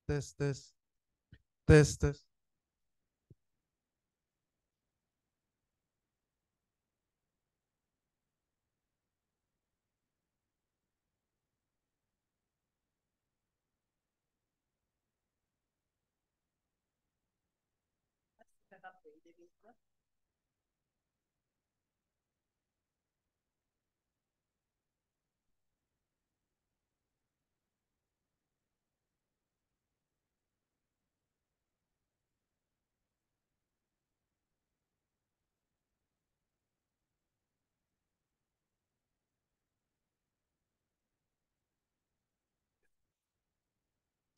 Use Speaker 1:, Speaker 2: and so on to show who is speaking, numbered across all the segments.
Speaker 1: Tes, tes, tes, tes.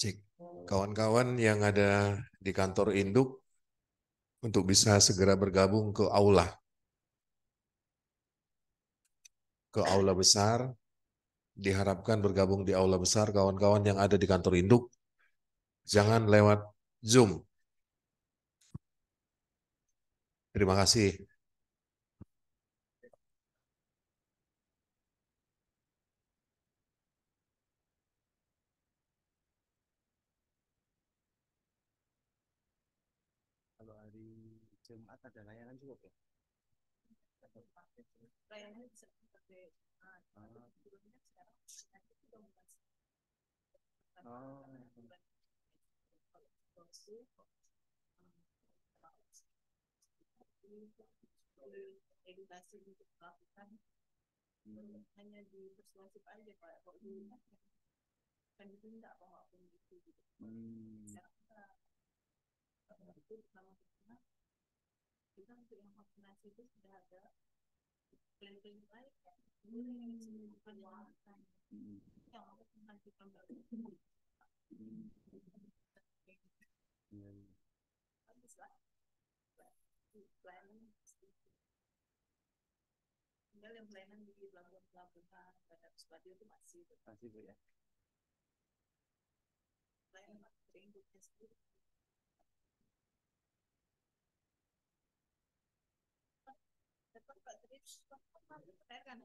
Speaker 1: Cek. Kawan-kawan yang ada di kantor induk untuk bisa segera bergabung ke aula besar, diharapkan bergabung di aula besar kawan-kawan yang ada di kantor induk, jangan lewat Zoom. Terima kasih.
Speaker 2: Kalau hari Jumat ada layanan juga ya? Layanan bisa pakai edukasi untuk melakukan hanya di persuasif aja Pak. Kalau dulu kan ditunda apa maupun gitu. Sekarang itu pertama kita untuk yang vaksinasi itu sudah ada plan-plan lain ya. Bukan yang apa tentang kita baru. Habislah planning. Tinggal yang pelayanan di pelabuhan Bandar Supadio itu masih Bu ya. Pelayanan induknya sendiri. Pak Tris, saya kan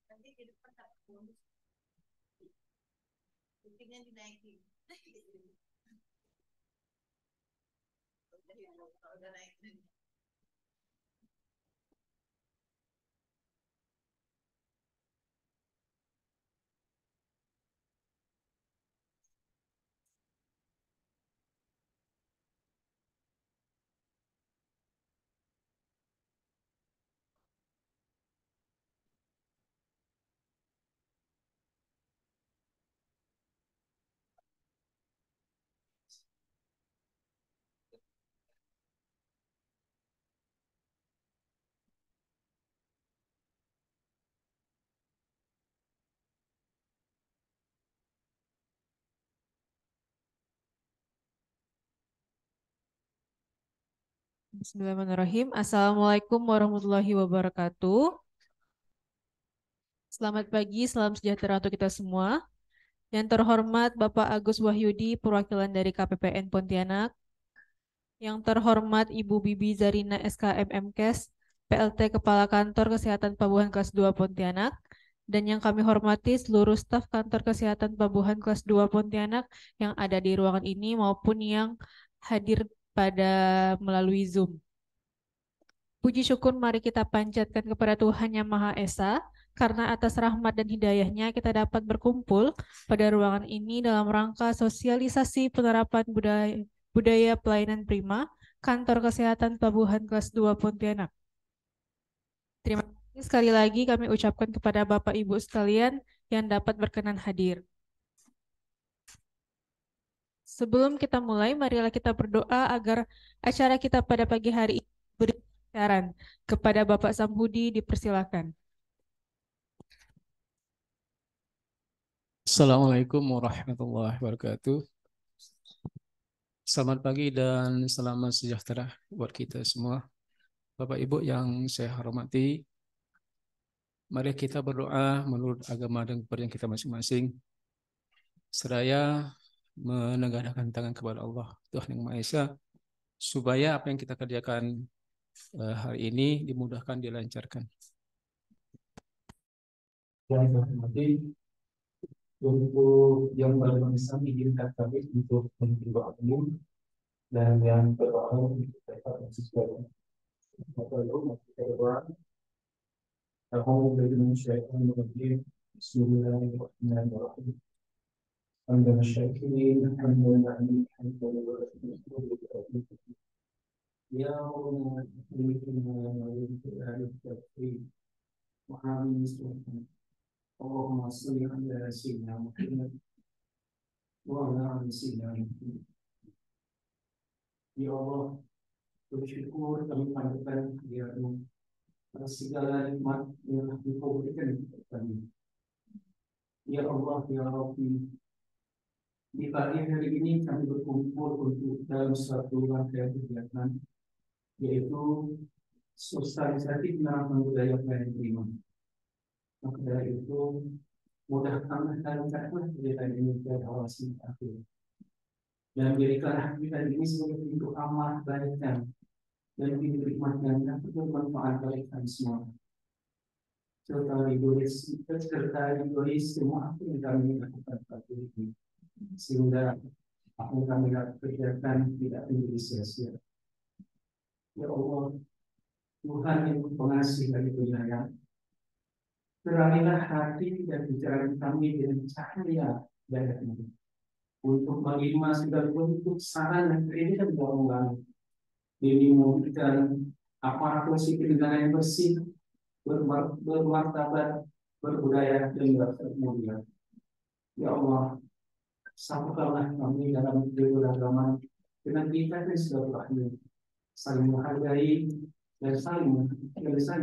Speaker 2: nanti di depan tak bonus. Pentingnya dinaikin. Kalau udah naik.
Speaker 3: Bismillahirrahmanirrahim. Assalamualaikum warahmatullahi wabarakatuh. Selamat pagi, salam sejahtera untuk kita semua. Yang terhormat Bapak Agus Wahyudi, perwakilan dari KPPN Pontianak. Yang terhormat Ibu Bibi Zarina SKMMKes, PLT Kepala Kantor Kesehatan Pelabuhan Kelas 2 Pontianak. Dan yang kami hormati seluruh staf Kantor Kesehatan Pelabuhan Kelas 2 Pontianak yang ada di ruangan ini maupun yang hadir pada melalui Zoom. Puji syukur mari kita panjatkan kepada Tuhan Yang Maha Esa, karena atas rahmat dan hidayahnya kita dapat berkumpul pada ruangan ini dalam rangka sosialisasi penerapan budaya pelayanan prima Kantor Kesehatan Pelabuhan Kelas 2 Pontianak. Terima kasih sekali lagi kami ucapkan kepada Bapak Ibu sekalian yang dapat berkenan hadir. Sebelum kita mulai, marilah kita berdoa agar acara kita pada pagi hari ini beri saran. Kepada Bapak Samhudi dipersilakan.
Speaker 4: Assalamualaikum warahmatullahi wabarakatuh. Selamat pagi dan selamat sejahtera buat kita semua. Bapak Ibu yang saya hormati, mari kita berdoa menurut agama dan kepercayaan kita masing-masing. Seraya menengadahkan tangan kepada Allah, Tuhan Yang Maha Esa, supaya apa yang kita kerjakan hari ini dimudahkan, dilancarkan. Yang saya hormati, untuk yang baru bisa izinkan kami untuk mendoa umum dan yang berdoa untuk mereka yang sesuai. Bapak Ibu, kita berdoa. Alhamdulillah, Bismillahirrahmanirrahim. Hamdan syakirin, alhamdulillah, ya Allah, Allahumma salli ala sayyidina Muhammad wa ala ali sayyidina Muhammad. Ya Allah, bersyukur kami panjatkan kehadiratmu atas segala nikmat yang Engkau berikan kepada kami. Ya Allah, ya Rabbi, di pagi hari ini kami berkumpul untuk dalam suatu rangkaian kegiatan, yaitu sosialisasi penerapan budaya pelayanan prima. Maka dari itu, mudahkanlah dan angkatlah kegiatan ini ke awal sampai akhir. Dan berikanlah kegiatan ini sebagai pintu amal kebaikan dan pintu hikmah yang dapat bermanfaat bagi kami semua. Serta ridhoi semua apa yang kami lakukan pada hari ini, sehingga apa yang kami kerjakan tidak menjadi sia-sia. Ya Allah, Tuhan yang pengasih dari penyayang, terangilah hati dan pikiran kami dengan cahaya dayanya untuk menerima segala bentuk saran dan kritikan dari Allah. Ini memberikan aparatur sipil negara yang bersih, bermartabat, berbudaya dan bermulia. Ya Allah, satukanlah kami dalam beragama dengan kita dan silaturahmi, saling menghargai dan saling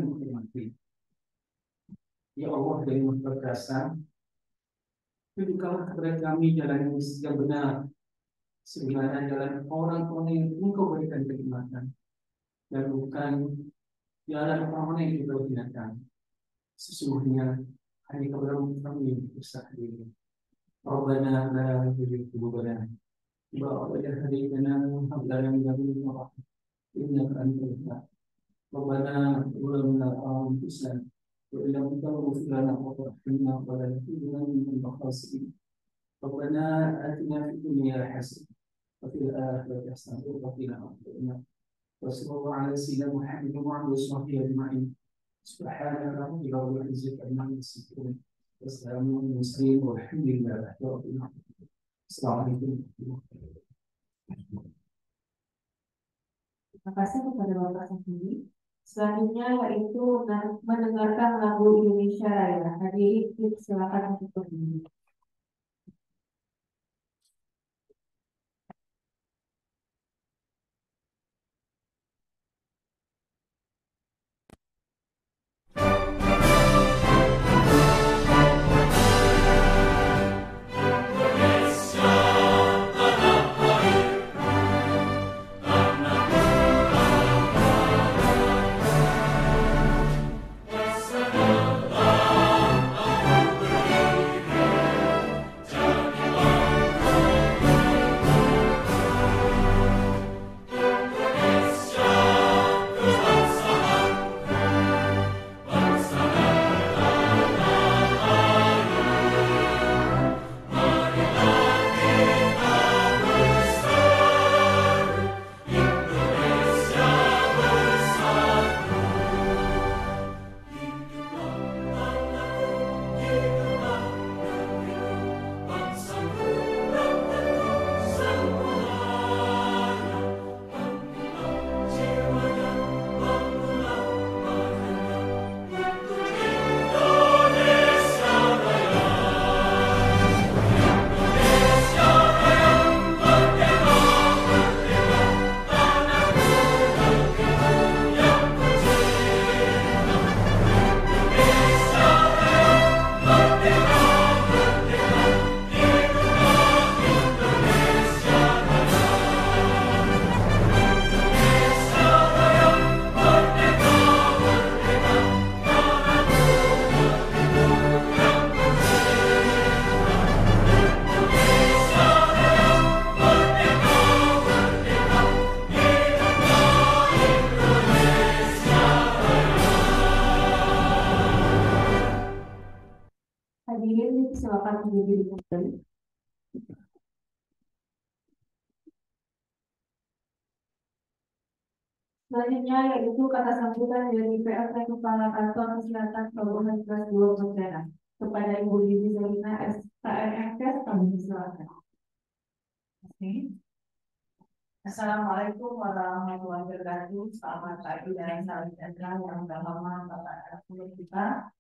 Speaker 4: menghormati. Ya Allah, dengan berkasa, tunjukkanlah kepada kami jalan yang benar, sebagaimana jalan orang-orang yang Engkau berikan kenikmatan, dan bukan jalan orang-orang yang Engkau hinakan. Sesungguhnya hanya kepada kami berusaha diri. Rabbana la tuzigh qulubana ba'da idh hadaytana wa hab lana min ladunka rahmah innaka antal wahhab. Rabbana zalamna anfusana وإن لم تغفر لنا وترحمنا فلنكونن من الخاسرين. ربنا آتنا في الدنيا حسنة وفي الآخرة حسنة وقنا عذاب النار. وصلى الله على سيدنا محمد وعلى آله وصحبه أجمعين. سبحان ربك رب العزة عما يصفون وسلام على المرسلين والحمد لله رب العالمين. السلام عليكم.
Speaker 2: Terima kasih kepada Bapak Samhudi. Selanjutnya yaitu mendengarkan lagu Indonesia Raya. Hadirin silakan untuk berdiri.
Speaker 5: Bersama aku berdiri
Speaker 2: diri kembali. Selanjutnya yaitu kata sambutan dari PLT Kepala Kantor Kesehatan Kabupaten Kelas 2 Pontianak kepada Ibu Bibi Zarina SKMMKes, kami silakan. Oke. Assalamualaikum warahmatullahi wabarakatuh. Selamat pagi dan salam sejahtera yang berlama Bapak Ibu kita.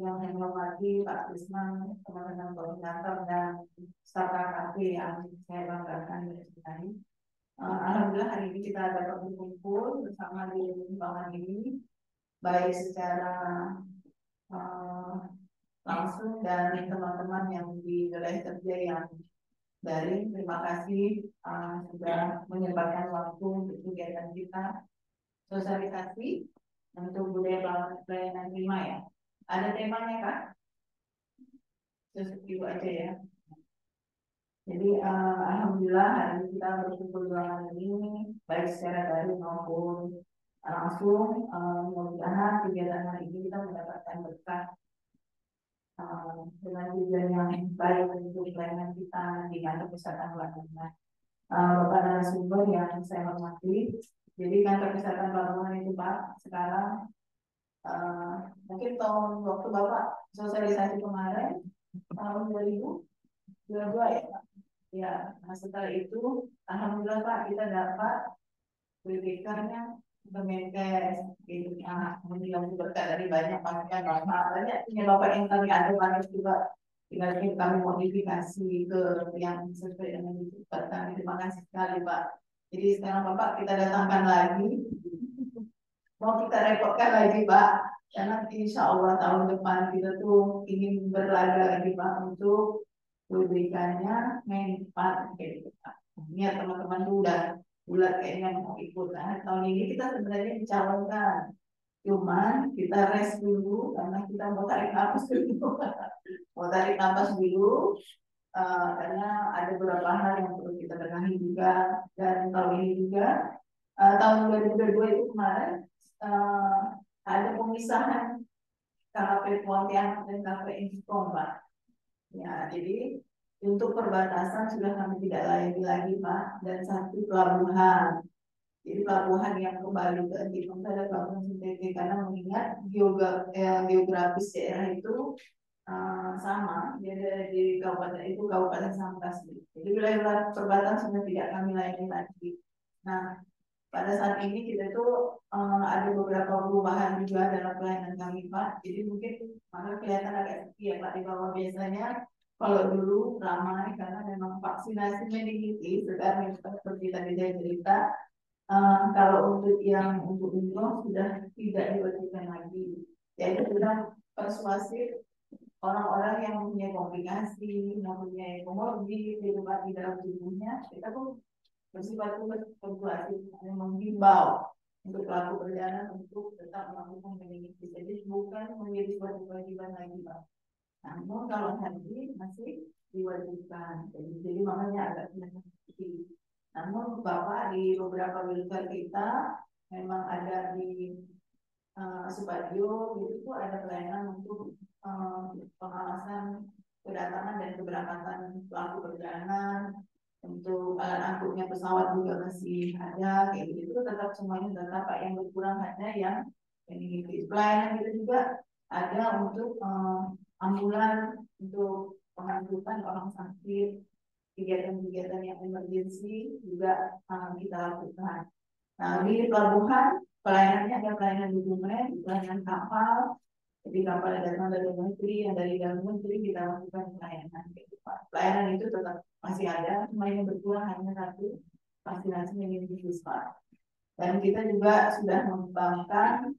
Speaker 2: Yang saya hormati Pak Krisman, teman-teman koordinator dan staf KKP yang saya banggakan di sini. Alhamdulillah hari ini kita dapat berkumpul bersama di ruangan ini, baik secara langsung dan teman-teman yang di wilayah kerja yang daring. Terima kasih sudah menyempatkan waktu untuk kegiatan kita. Sosialisasi untuk budaya pelayanan prima ya. Ada temanya Kak? Terus Ibu aja ya. Jadi alhamdulillah hari ini kita berkumpul ruangan ini baik secara daring maupun langsung. Mudah-mudahan kegiatan hari ini kita mendapatkan berkah dengan tujuan yang baik untuk pelayanan kita di kantor kesehatan pelayanan. Bapak narasumber yang saya hormati, jadi kantor kesehatan pelayanan itu Pak sekarang mungkin tahun waktu Bapak sosialisasi kemarin tahun 2022 ya Pak. Ya, nah setelah itu alhamdulillah Pak kita dapat BPK-nya Kemenkes gitu. Alhamdulillah berkat dari banyak pasukan Bapak, banyak punya Bapak yang kami ada banyak juga tinggal kami modifikasi ke yang sesuai dengan dibutuhkan. Terima kasih sekali Pak. Jadi sekarang Bapak kita datangkan lagi, mau kita repotkan lagi Pak, karena insya Allah tahun depan kita tuh ingin berlaga lagi Pak untuk WBK-nya main 4 kayak gitu Pak. Niat teman-teman tuh udah bulat kayaknya mau ikut. Nah, tahun ini kita sebenarnya dicalonkan, cuman kita rest dulu karena kita mau tarik nafas dulu. Mau tarik nafas dulu karena ada beberapa hal yang perlu kita benahi juga. Dan tahun ini juga tahun 2022 itu kemarin ada pemisahan KKP Pontianak dan KKP Info Pak. Ya, jadi untuk perbatasan sudah kami tidak layani lagi Pak, dan satu pelabuhan. Jadi pelabuhan yang kembali ke Antikong ada pelabuhan Sinteke karena mengingat geografis daerah itu sama, dia ada di kabupaten itu Kabupaten Sambas. Jadi wilayah perbatasan sudah tidak kami layani lagi. Nah, pada saat ini kita tuh ada beberapa perubahan juga dalam pelayanan kami Pak. Jadi mungkin mana kelihatan agak sepi ya Pak di bawah biasanya. Kalau dulu ramai karena memang vaksinasi meningitis sekarang seperti tadi saya cerita. Kalau untuk yang untuk umroh sudah tidak diwajibkan lagi. Yaitu sudah persuasif orang-orang yang mempunyai komplikasi, mempunyai komorbid di dalam tubuhnya, kita tuh bersifat persuasif, menghimbau untuk pelaku perjalanan untuk tetap melakukan meningitis. Jadi bukan menjadi suatu kewajiban lagi Pak. Namun kalau haji masih diwajibkan. Jadi makanya agak sedikit. Namun Bapak di beberapa wilker kita memang ada di Supadio itu tuh ada pelayanan untuk pengawasan kedatangan dan keberangkatan pelaku perjalanan. Untuk angkutnya pesawat juga masih ada kayak gitu, tetap semuanya tetap Pak, yang berkurang hanya yang ini pelayanan itu juga ada untuk ambulan untuk pengangkutan orang sakit, kegiatan-kegiatan yang emergensi juga kita lakukan. Nah di pelabuhan pelayanannya ada pelayanan dokumen, pelayanan kapal. Jadi kapal datang dari menteri, yang dari dalam menteri kita lakukan pelayanan. Pelayanan itu tetap masih ada, cuma yang berkurang hanya satu, vaksinasi meningitis Pak. Dan kita juga sudah mengembangkan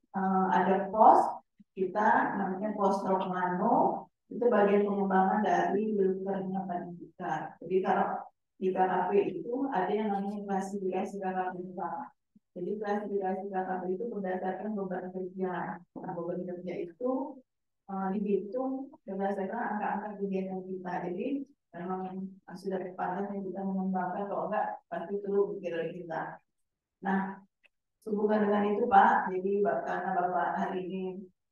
Speaker 2: ada pos kita namanya pos Romano, itu bagian pengembangan dari wilkernya pendidikan. Jadi kalau di KKP itu ada yang namanya klasifikasi KKP Pak. Jadi klasifikasi KKP itu berdasarkan beban kerja. Nah, beban kerja itu dihitung berdasarkan angka-angka kegiatan kita. Jadi memang sudah pantasnya kita mengembangkan, kalau enggak pasti perlu pikir kita. Nah, sehubungan dengan itu Pak, jadi karena Bapak hari ini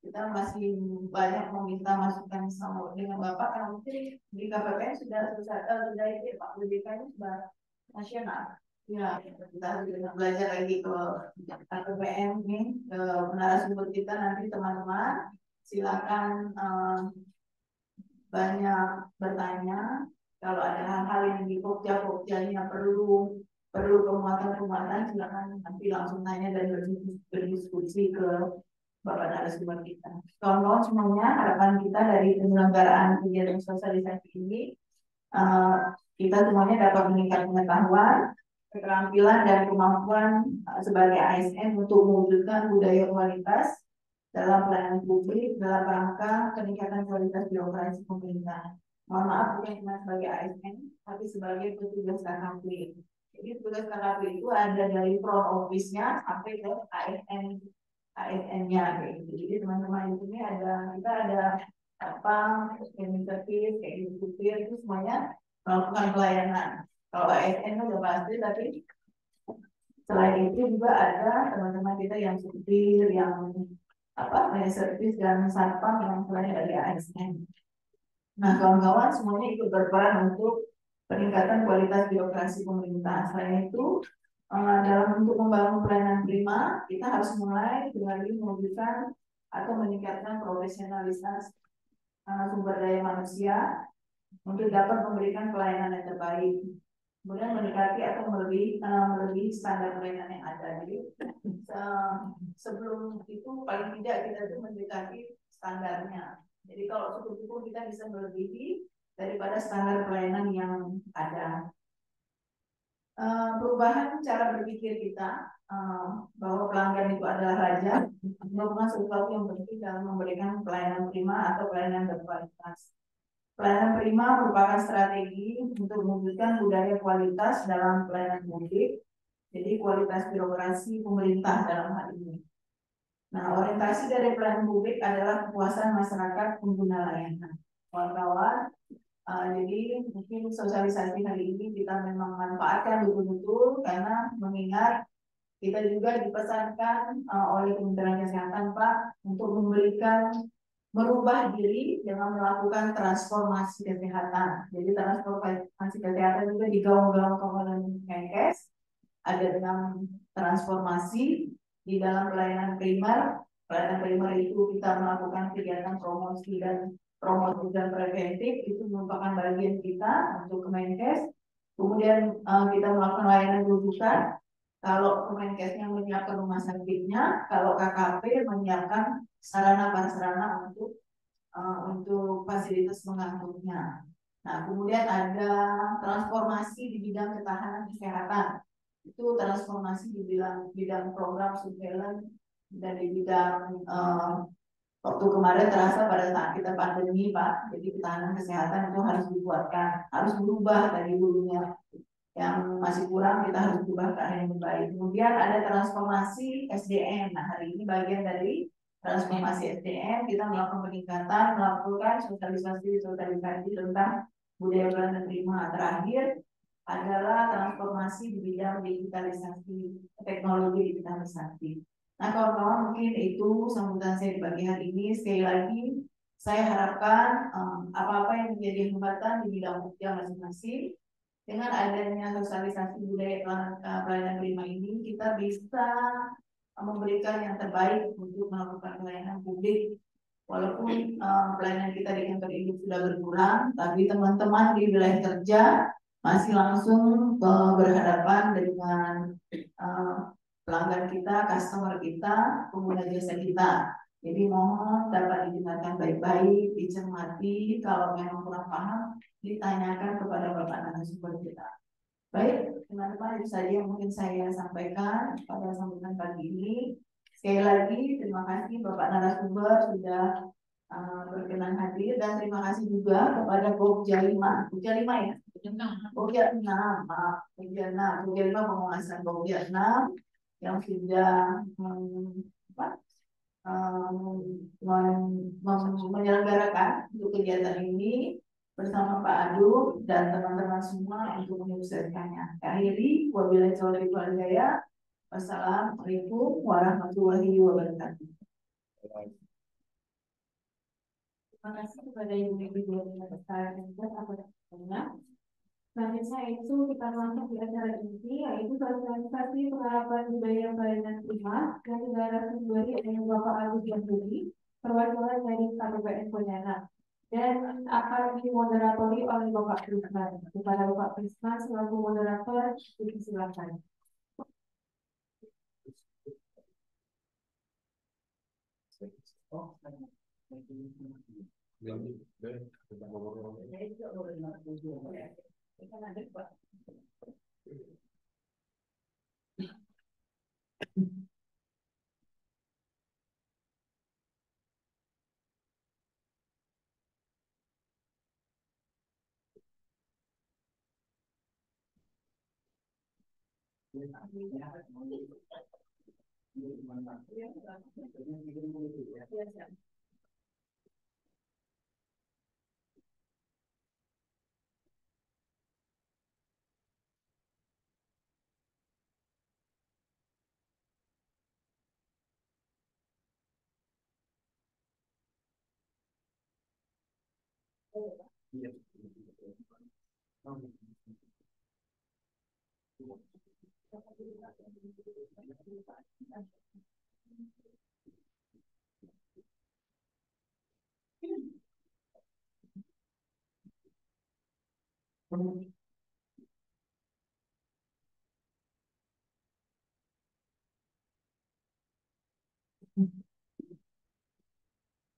Speaker 2: kita masih banyak meminta masukan sama dengan Bapak karena mungkin di KPPN sudah itu Pak pendidikannya sudah nasional. Ya, kita juga belajar lagi ke KPPN nih, ke narasumber kita nanti teman-teman silakan banyak bertanya. Kalau ada hal-hal yang di Pokja-Pogjanya perlu penguatan-penguatan, silakan nanti langsung tanya dan berdiskusi ke Bapak narasumber kita. Kawan-kawan semuanya, harapan kita dari penyelenggaraan kegiatan sosialisasi ini, kita semuanya dapat meningkatkan pengetahuan, keterampilan dan kemampuan sebagai ASN untuk mewujudkan budaya kualitas dalam pelayanan publik dalam rangka peningkatan kualitas birokrasi pemerintah. Mohon maaf bukan cuma sebagai ASN, tapi sebagai petugas KKP. Jadi petugas KKP itu ada dari front office-nya sampai ke ASN-nya kayak gitu. Jadi teman-teman di sini kita ada apa administratif kayak gitu itu semuanya melakukan pelayanan. Kalau ASN udah pasti, tapi selain itu juga ada teman-teman kita yang supir, yang servis dan satpam yang selain dari ASN. Nah, kawan-kawan semuanya ikut berperan untuk peningkatan kualitas birokrasi pemerintah. Selain itu, dalam untuk membangun pelayanan prima, kita harus mulai dengan mewujudkan atau meningkatkan profesionalitas sumber daya manusia untuk dapat memberikan pelayanan yang terbaik. Kemudian mendekati atau melebihi standar pelayanan yang ada. Jadi sebelum itu paling tidak kita itu mendekati standarnya. Jadi kalau cukup kita bisa melebihi daripada standar pelayanan yang ada. Perubahan cara berpikir kita bahwa pelanggan itu adalah raja merupakan sesuatu yang penting dalam memberikan pelayanan prima atau pelayanan berkualitas. Pelayanan prima merupakan strategi untuk mewujudkan budaya kualitas dalam pelayanan publik, jadi kualitas birokrasi pemerintah dalam hal ini. Nah, orientasi dari pelayanan publik adalah kepuasan masyarakat pengguna layanan. Kawan-kawan, jadi mungkin sosialisasi hari ini kita memang manfaatkan betul-betul karena mengingat kita juga dipesankan oleh Kementerian Kesehatan Pak untuk merubah diri dengan melakukan transformasi kesehatan. Jadi transformasi kesehatan juga digaung-gaungkan oleh Kemenkes. Ada 6 transformasi di dalam pelayanan primer. Pelayanan primer itu kita melakukan kegiatan promosi dan preventif, itu merupakan bagian kita untuk Kemenkes. Kemudian kita melakukan layanan rujukan. Kalau Kemenkesnya menyiapkan rumah sakitnya, kalau KKP menyiapkan sarana prasarana untuk fasilitas mengangkutnya. Nah, kemudian ada transformasi di bidang ketahanan kesehatan. Itu transformasi di bidang program surveillance dan di bidang waktu kemarin terasa pada saat kita pandemi Pak, jadi ketahanan kesehatan itu harus dikuatkan, harus berubah dari dulunya yang masih kurang kita harus berubah ke arah yang lebih baik. Kemudian ada transformasi SDM. Nah, hari ini bagian dari transformasi SDM kita melakukan peningkatan, melakukan sosialisasi tentang budaya pelayanan prima. Terakhir adalah transformasi di bidang digitalisasi, teknologi digitalisasi. Nah, kawan-kawan mungkin itu sambutan saya di pagi hari ini. Sekali lagi saya harapkan apa-apa yang menjadi hambatan di bidang kerja masing-masing, dengan adanya sosialisasi budaya pelayanan prima ini, kita bisa memberikan yang terbaik untuk melakukan pelayanan publik. Walaupun pelayanan kita di kantor induk sudah berkurang, tapi teman-teman di wilayah kerja masih langsung berhadapan dengan pelanggan kita, customer kita, pengguna jasa kita. Jadi mohon dapat didengarkan baik-baik, dicermati. Kalau memang kurang paham, ditanyakan kepada Bapak narasumber kita. Baik, teman-teman, itu saja yang mungkin saya sampaikan pada sambutan pagi ini. Sekali lagi, terima kasih Bapak narasumber sudah berkenan hadir, dan terima kasih juga kepada Pokja 5. Pokja 5 ya? Pokja 6, maaf. Pokja 6. Pokja 5 penguasaan Pokja 6 yang sudah menyelenggarakan untuk kegiatan ini bersama Pak Adu dan teman-teman semua untuk menyukseskannya. Akhiri, wabillahi taufiq wal hidayah. Wassalamualaikum warahmatullahi wabarakatuh. Terima kasih kepada Ibu Bibi Zarina SKMMK atas perhatiannya. Selanjutnya itu kita masuk di acara inti, yaitu sosialisasi penerapan budaya pelayanan prima yang dinarasumberkan oleh Bapak Agus Wahyudi, perwakilan dari KPPN Pontianak, dan akan dimoderatori oleh Bapak Prisman. Kepada Bapak Prisman selaku moderator, silakan.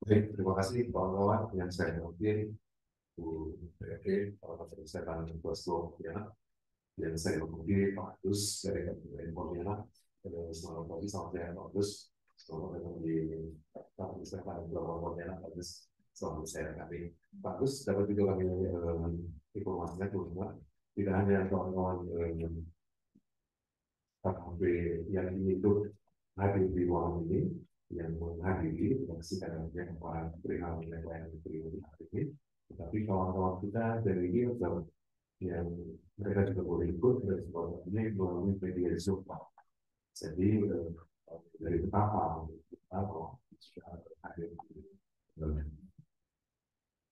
Speaker 1: Baik, terima kasih kawan-kawan yang saya hormati, Bu PRD, Pak Kesehatan Ketua ya, yang saya hormati Pak Agus dari KPPN Pontianak. Selamat pagi, selamat siang Pak Agus. Selamat datang di Pak Kesehatan Ketua Pontianak. Pak Agus, selamat siang kami. Pak Agus, dapat juga kami informasinya teman-teman. Tidak hanya kawan-kawan KKP yang itu hadir di ruangan ini, yang menghadiri menyaksikan yang perihal pelayanan pribadi hari ini, tetapi kawan-kawan kita dari Hilton yang mereka juga boleh ikut dari sekolah ini melalui media Zoom. Jadi dari betapa kita sudah hadir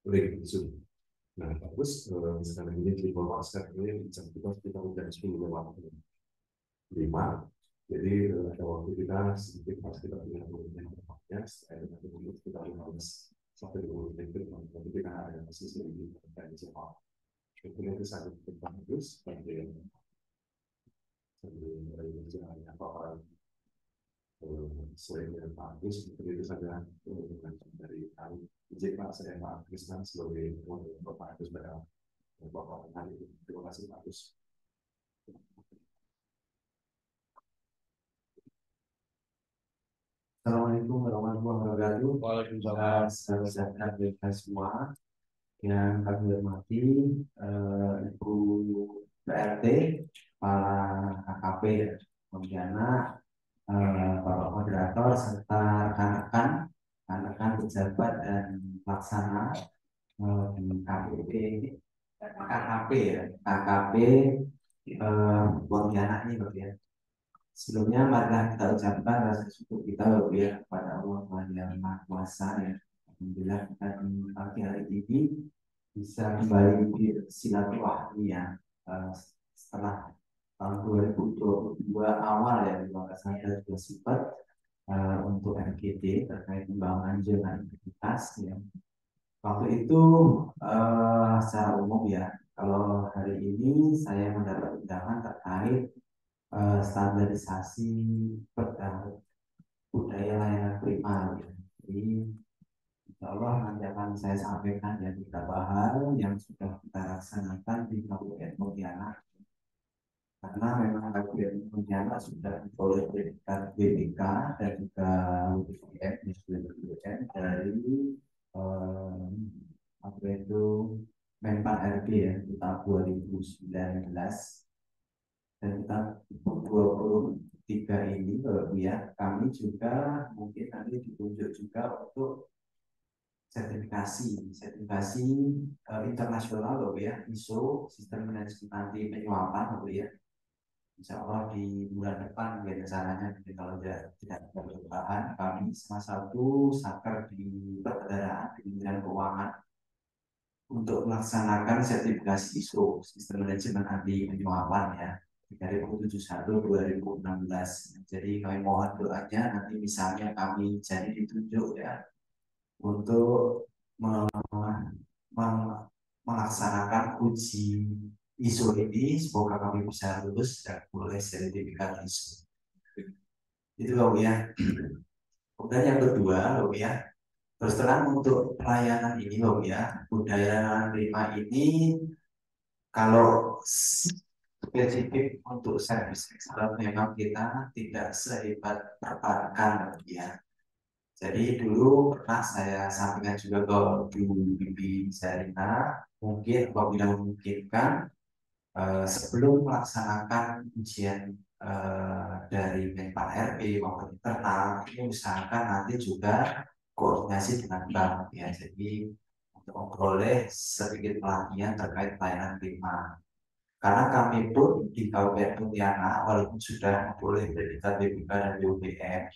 Speaker 1: di Zoom. Nah, bagus sekarang ini di bawah sekarang ini kita udah 10:05. Jadi ada waktu kita sedikit pas kita punya tempatnya, saya nanti dulu kita 15 sampai 20 menit, nanti kita ada sesi lebih dari soal. Itu sangat bagus, sambil berjalan apa selain dengan Pak Agus, itu saja dari kami. Izin Pak, saya Pak Krisna sebagai Bapak Agus pada Bapak hari ini. Terima kasih Pak Agus.
Speaker 5: Assalamualaikum warahmatullahi wabarakatuh. Waalaikumsalam. Saudara kita semua yang kami hormati, Ibu PRT, para KKP Pontianak, Bapak Moderator, serta rekan-rekan pejabat dan pelaksana di KKP Pontianak ini, Bapak ya. Sebelumnya marilah kita ucapkan rasa syukur kita ya kepada Allah yang Maha Kuasa ya. Alhamdulillah kita di pagi hari ini bisa kembali bersilaturahmi ya setelah tahun 2022 awal ya, maka saya sudah sempat untuk MGD terkait pembangunan zona integritas ya. Waktu itu secara umum ya, kalau hari ini saya mendapat undangan terkait standarisasi budaya layanan prima ya. Jadi insya Allah nanti akan saya sampaikan ya beberapa hal yang sudah kita laksanakan di Kabupaten Pontianak, karena memang Kabupaten Pontianak sudah diperoleh predikat BPK dan juga BPM dari apa itu Menpan RB ya di tahun 2019. Dan kita 23 ini ya, kami juga mungkin nanti ditunjuk juga untuk sertifikasi internasional loh ya, ISO sistem manajemen anti penyuapan loh ya. Insya Allah di bulan depan rencananya kalau tidak ada perubahan, kami salah satu satker di perbendaharaan di Kementerian Keuangan untuk melaksanakan sertifikasi ISO Sistem Manajemen Anti Penyuapan ya 3071/2016. Jadi kami mohon doanya nanti misalnya kami jadi ditunjuk ya untuk melaksanakan uji ISO ini, semoga kami bisa lulus dan boleh sertifikat ISO. Itu loh ya. Kemudian yang kedua loh ya, terus terang untuk pelayanan ini loh ya, budaya terima ini kalau spesifik untuk service excellence memang kita tidak sehebat perbankan loh ya. Jadi dulu pernah saya sampaikan juga ke Bu Bibi Zarina, mungkin apabila memungkinkan sebelum melaksanakan ujian dari Menpan RB maupun internal, ini usahakan nanti juga koordinasi dengan bank ya. Jadi untuk memperoleh sedikit pelatihan terkait pelayanan prima. Karena kami pun di Kabupaten Pontianak walaupun sudah memperoleh predikat BPK dan BUPM,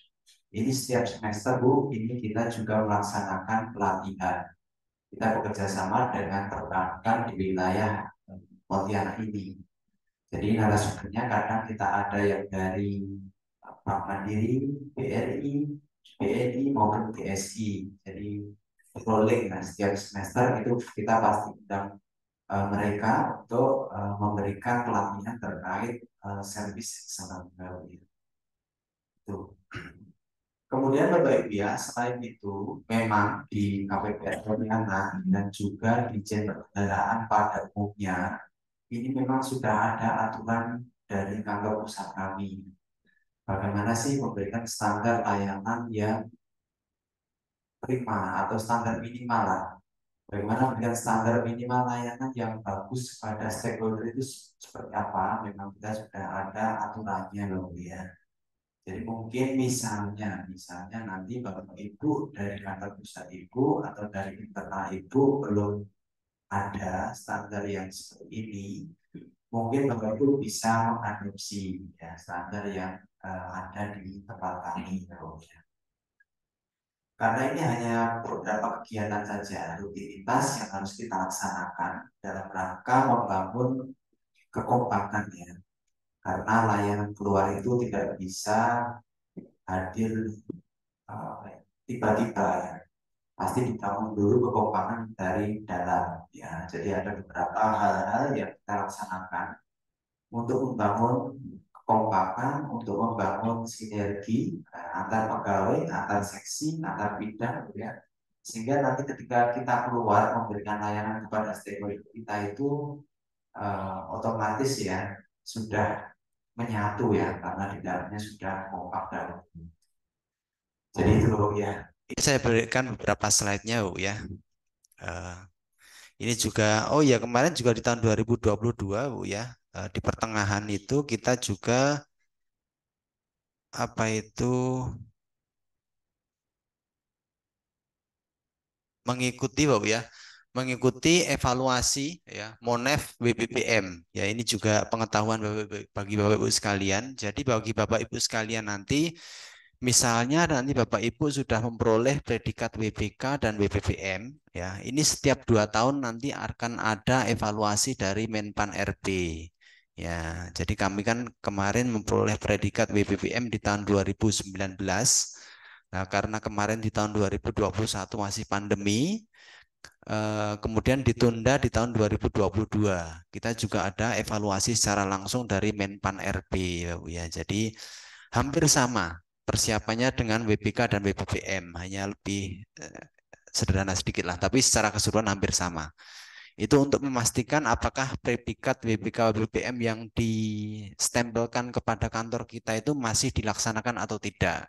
Speaker 5: ini setiap semester Bu, ini kita juga melaksanakan pelatihan. Kita bekerja sama dengan perbankan di wilayah Pontianak ini. Jadi narasumbernya kadang kita ada yang dari Bank Mandiri, BRI, BNI maupun BSI. Jadi rolling, nah setiap semester itu kita pasti undang mereka untuk memberikan pelatihan terkait service sama itu. Kemudian Bapak Ibu ya, selain itu memang di KPPN Pontianak dan juga di Jenderal Perbendaharaan pada umumnya ini memang sudah ada aturan dari kantor pusat kami. Bagaimana sih memberikan standar layanan yang prima atau standar minimal lah. Bagaimana memberikan standar minimal layanan yang bagus pada stakeholder itu seperti apa? Memang kita sudah ada aturannya loh ya. Jadi mungkin misalnya nanti Bapak Ibu dari kantor pusat Ibu atau dari internal Ibu belum ada standar yang seperti ini, mungkin Bapak Ibu bisa mengadopsi ya standar yang ada di tempat kami ya. Karena ini hanya beberapa kegiatan saja, rutinitas yang harus kita laksanakan dalam rangka membangun kekompakan ya. Karena layanan keluar itu tidak bisa hadir tiba-tiba ya. Pasti dibangun dulu kekompakan dari dalam ya. Jadi ada beberapa hal-hal yang kita laksanakan untuk membangun kekompakan, untuk membangun sinergi antar pegawai, antar seksi, antar bidang ya. Sehingga nanti ketika kita keluar memberikan layanan kepada stakeholder kita itu otomatis ya sudah menyatu ya karena di dalamnya sudah kompak dalam. Jadi itu loh ya.
Speaker 6: Ini saya berikan beberapa slide-nya ya. Ini juga, oh ya kemarin juga di tahun 2022 Bu ya, di pertengahan itu kita juga apa itu mengikuti Bu ya, mengikuti evaluasi ya Monef BPPM ya. Ini juga pengetahuan bagi Bapak Ibu sekalian. Jadi bagi Bapak Ibu sekalian nanti misalnya nanti Bapak Ibu sudah memperoleh predikat WBK dan WPPM ya, ini setiap 2 tahun nanti akan ada evaluasi dari Menpan RB ya. Jadi kami kan kemarin memperoleh predikat WPPM di tahun 2019. Nah, karena kemarin di tahun 2021 masih pandemi, kemudian ditunda di tahun 2022. Kita juga ada evaluasi secara langsung dari Menpan RB ya. Jadi hampir sama persiapannya dengan WBK dan WPPM, hanya lebih sederhana sedikit lah, tapi secara keseluruhan hampir sama. Itu untuk memastikan apakah predikat WBK WPPM yang distempelkan kepada kantor kita itu masih dilaksanakan atau tidak.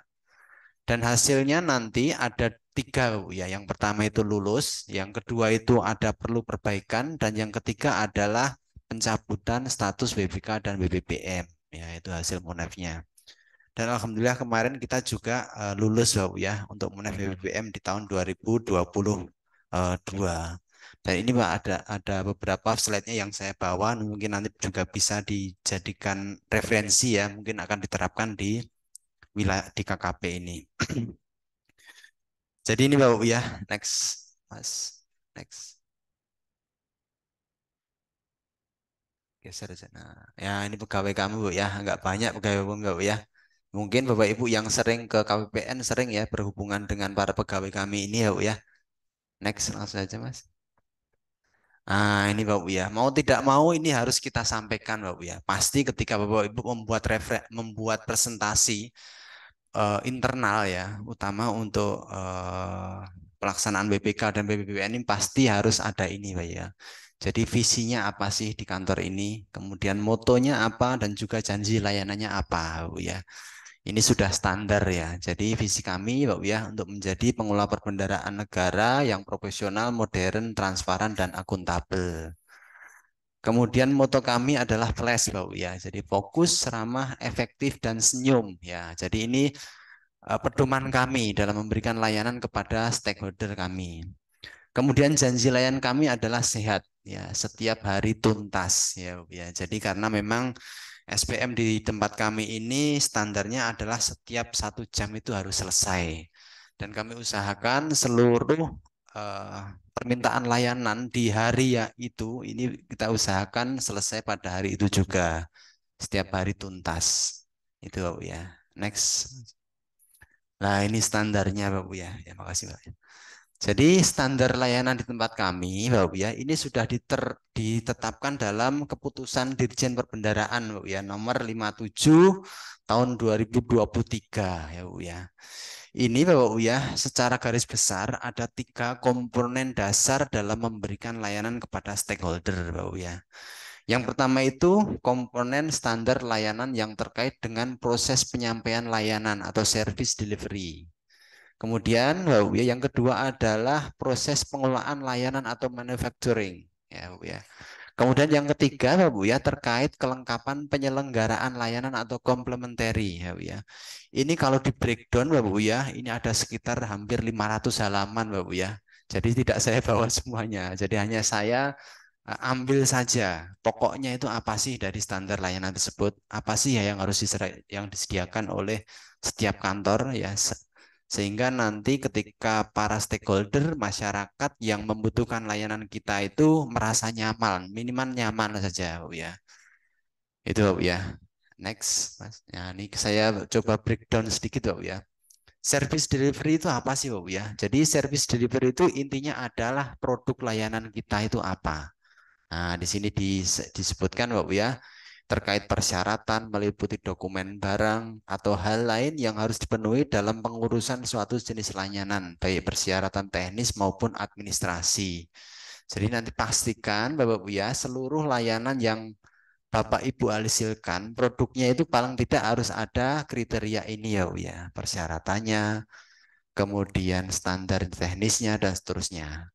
Speaker 6: Dan hasilnya nanti ada 3 ya. Yang pertama itu lulus, yang kedua itu ada perlu perbaikan, dan yang ketiga adalah pencabutan status WBK dan WPPM. Ya, itu hasil Monefnya. Dan alhamdulillah kemarin kita juga lulus ya untuk Monef BPPM di tahun 2022. Dan ini Pak ada beberapa slide-nya yang saya bawa, mungkin nanti juga bisa dijadikan referensi ya, mungkin akan diterapkan di wilayah di KKP ini. Jadi ini Bapak ya, next Mas, next. Geser sana. Ya, ini pegawai kamu, Bu ya. Enggak banyak pegawai kamu, Bu ya. Mungkin Bapak Ibu yang sering ke KPPN sering ya berhubungan dengan para pegawai kami ini ya, Bu ya. Next langsung aja, Mas. Ini Bapak ya. Mau tidak mau ini harus kita sampaikan, Bapak ya. Pasti ketika Bapak Ibu membuat presentasi internal ya, utama untuk pelaksanaan BPK dan BPPN ini pasti harus ada ini, Pak ya. Jadi visinya apa sih di kantor ini, kemudian motonya apa, dan juga janji layanannya apa, Bu ya. Ini sudah standar ya. Jadi visi kami, Pak ya, untuk menjadi pengelola perbendaharaan negara yang profesional, modern, transparan, dan akuntabel. Kemudian moto kami adalah flash, Pak ya. Jadi fokus, ramah, efektif, dan senyum ya. Jadi ini pedoman kami dalam memberikan layanan kepada stakeholder kami. Kemudian janji layanan kami adalah sehat ya, setiap hari tuntas ya, Bu ya. Jadi karena memang SPM di tempat kami ini standarnya adalah setiap 1 jam itu harus selesai. Dan kami usahakan seluruh permintaan layanan di hari ya itu, ini kita usahakan selesai pada hari itu juga. Setiap hari tuntas. Itu Bapak ya. Next. Nah ini standarnya Bapak ya. Ya makasih Pak. Jadi standar layanan di tempat kami, Bapak ya, ini sudah ditetapkan dalam keputusan Dirjen Perbendaharaan, Bapak ya, nomor 57 tahun 2023, ya, Bapak ya. Ini Bapak ya, secara garis besar ada 3 komponen dasar dalam memberikan layanan kepada stakeholder, Bapak ya. Yang pertama itu komponen standar layanan yang terkait dengan proses penyampaian layanan atau service delivery. Kemudian yang kedua adalah proses pengelolaan layanan atau manufacturing. Ya, Bu ya. Kemudian yang ketiga, Bu ya, terkait kelengkapan penyelenggaraan layanan atau complementary. Ya, Bu ya. Ini kalau di breakdown, Bu ya, ini ada sekitar hampir 500 halaman, Bu ya. Jadi tidak saya bawa semuanya. Jadi hanya saya ambil saja. Pokoknya itu apa sih dari standar layanan tersebut? Apa sih ya yang harus disediakan oleh setiap kantor ya sehingga nanti ketika para stakeholder masyarakat yang membutuhkan layanan kita itu merasa nyaman, minimal nyaman saja, Bu ya. Itu Bu ya. Next, Mas. Ya, ini saya coba breakdown sedikit, Bu ya. Service delivery itu apa sih, Bu ya? Jadi service delivery itu intinya adalah produk layanan kita itu apa. Nah, di sini disebutkan, Bu ya, terkait persyaratan meliputi dokumen barang atau hal lain yang harus dipenuhi dalam pengurusan suatu jenis layanan, baik persyaratan teknis maupun administrasi. Jadi nanti pastikan Bapak Bu ya, seluruh layanan yang Bapak Ibu hasilkan, produknya itu paling tidak harus ada kriteria ini ya Bu ya, persyaratannya, kemudian standar teknisnya dan seterusnya.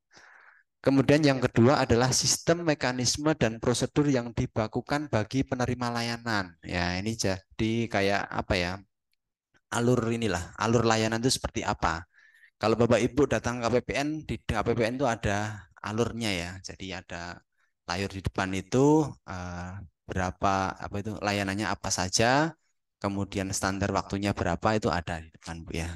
Speaker 6: Kemudian yang kedua adalah sistem, mekanisme, dan prosedur yang dibakukan bagi penerima layanan. Ya, ini jadi kayak apa ya, alur inilah, alur layanan itu seperti apa. Kalau Bapak Ibu datang ke KPPN, di KPPN itu ada alurnya ya. Jadi ada layar di depan itu berapa apa itu layanannya apa saja, kemudian standar waktunya berapa itu ada di depan Bu ya.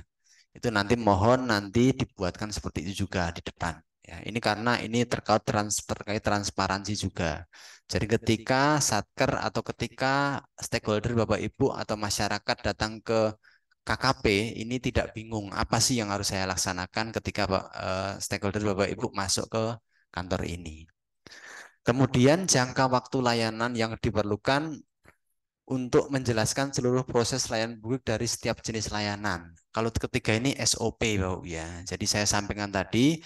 Speaker 6: Itu nanti mohon nanti dibuatkan seperti itu juga di depan. Ya, ini karena ini terkait transparansi juga. Jadi ketika satker atau ketika stakeholder Bapak Ibu atau masyarakat datang ke KKP ini tidak bingung apa sih yang harus saya laksanakan ketika stakeholder Bapak Ibu masuk ke kantor ini. Kemudian jangka waktu layanan yang diperlukan untuk menjelaskan seluruh proses layanan publik dari setiap jenis layanan. Kalau ketiga ini SOP, Bapak ya. Jadi saya sampaikan tadi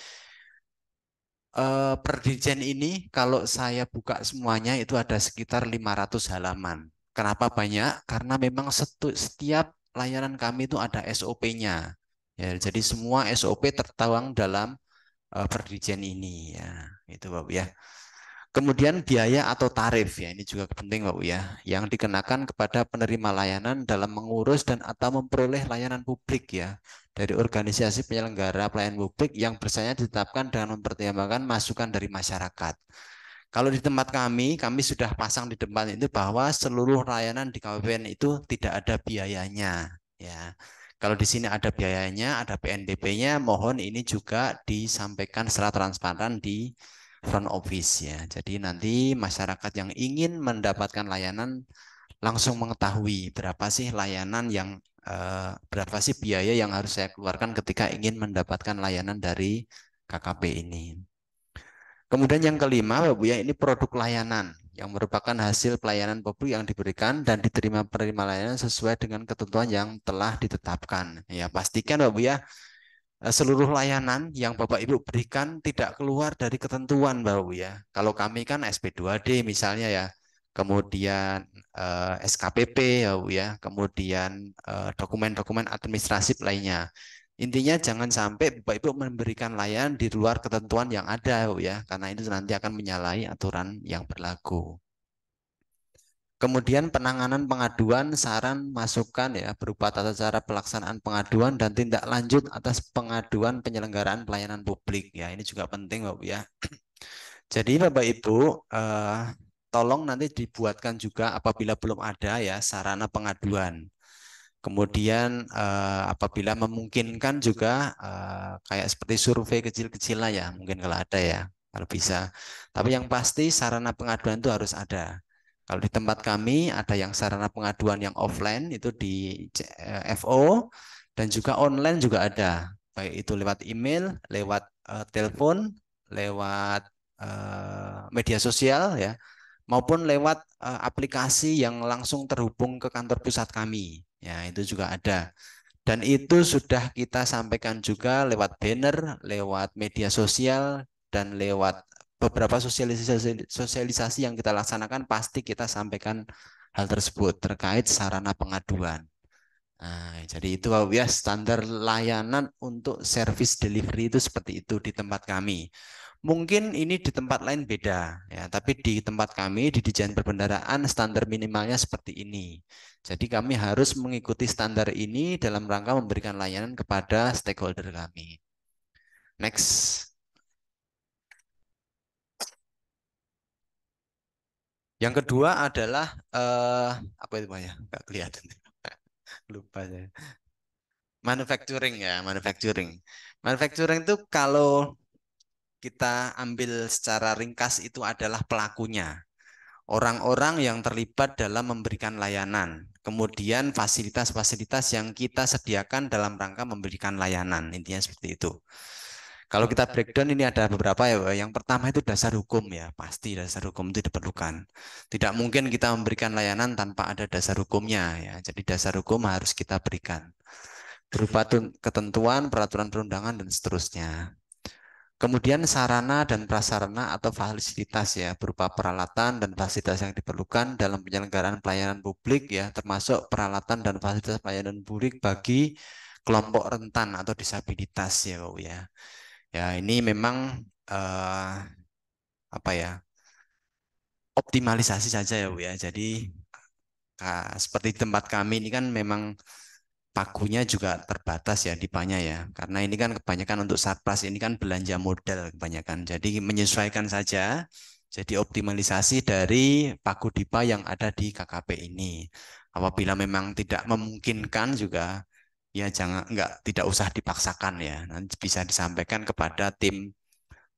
Speaker 6: per Dirjen ini kalau saya buka semuanya itu ada sekitar 500 halaman. Kenapa banyak? Karena memang setiap layanan kami itu ada SOP-nya. Ya, jadi semua SOP tertuang dalam per Dirjen ini ya. Itu Bapak ya. Kemudian biaya atau tarif ya ini juga penting Bapak ya, yang dikenakan kepada penerima layanan dalam mengurus dan atau memperoleh layanan publik ya dari organisasi penyelenggara pelayanan publik yang biasanya ditetapkan dengan mempertimbangkan masukan dari masyarakat. Kalau di tempat kami sudah pasang di depan itu bahwa seluruh layanan di KPPN itu tidak ada biayanya ya. Kalau di sini ada biayanya, ada PNBP-nya, mohon ini juga disampaikan secara transparan di front office ya. Jadi nanti masyarakat yang ingin mendapatkan layanan langsung mengetahui berapa sih layanan yang berapa sih biaya yang harus saya keluarkan ketika ingin mendapatkan layanan dari KKP ini. Kemudian yang kelima, Bapak ya, ini produk layanan yang merupakan hasil pelayanan publik yang diberikan dan diterima penerima layanan sesuai dengan ketentuan yang telah ditetapkan. Ya, pastikan Bapak ya, seluruh layanan yang Bapak Ibu berikan tidak keluar dari ketentuan Bapak ya. Kalau kami kan SP2D misalnya ya, kemudian SKPP ya, ya, kemudian dokumen-dokumen administratif lainnya. Intinya jangan sampai Bapak Ibu memberikan layanan di luar ketentuan yang ada ya, karena itu nanti akan menyalahi aturan yang berlaku. Kemudian penanganan pengaduan, saran, masukan ya berupa tata cara pelaksanaan pengaduan dan tindak lanjut atas pengaduan penyelenggaraan pelayanan publik ya. Ini juga penting Bapak ya. Jadi Bapak Ibu tolong nanti dibuatkan juga apabila belum ada ya sarana pengaduan. Kemudian apabila memungkinkan juga kayak seperti survei kecil-kecil lah ya, mungkin kalau ada ya, kalau bisa. Tapi yang pasti sarana pengaduan itu harus ada. Kalau di tempat kami ada yang sarana pengaduan yang offline itu di FO dan juga online juga ada. Baik itu lewat email, lewat telepon, lewat media sosial ya, maupun lewat aplikasi yang langsung terhubung ke kantor pusat kami. Ya, itu juga ada. Dan itu sudah kita sampaikan juga lewat banner, lewat media sosial, dan lewat beberapa sosialisasi yang kita laksanakan, pasti kita sampaikan hal tersebut terkait sarana pengaduan. Nah, jadi itu ya standar layanan untuk service delivery itu seperti itu di tempat kami. Mungkin ini di tempat lain beda, ya. Tapi di tempat kami di Ditjen Perbendaharaan standar minimalnya seperti ini. Jadi kami harus mengikuti standar ini dalam rangka memberikan layanan kepada stakeholder kami. Next. Yang kedua adalah apa itu ya? Nggak kelihatan. Lupa saya. Manufacturing ya, manufacturing. Manufacturing itu kalau kita ambil secara ringkas itu adalah pelakunya. Orang-orang yang terlibat dalam memberikan layanan. Kemudian fasilitas-fasilitas yang kita sediakan dalam rangka memberikan layanan. Intinya seperti itu. Kalau kita breakdown ini ada beberapa ya. Yang pertama itu dasar hukum ya. Pasti dasar hukum itu diperlukan. Tidak mungkin kita memberikan layanan tanpa ada dasar hukumnya ya. Jadi dasar hukum harus kita berikan. Berupa ketentuan, peraturan perundangan, dan seterusnya. Kemudian sarana dan prasarana atau fasilitas ya berupa peralatan dan fasilitas yang diperlukan dalam penyelenggaraan pelayanan publik ya termasuk peralatan dan fasilitas pelayanan publik bagi kelompok rentan atau disabilitas ya Bapak ya. Ya ini memang apa ya optimalisasi saja ya Bu ya. Jadi seperti tempat kami ini kan memang pagunya juga terbatas ya dipanya ya karena ini kan kebanyakan untuk satpas ini kan belanja modal kebanyakan jadi menyesuaikan saja jadi optimalisasi dari pagu dipa yang ada di KKP ini apabila memang tidak memungkinkan juga ya tidak usah dipaksakan ya nanti bisa disampaikan kepada tim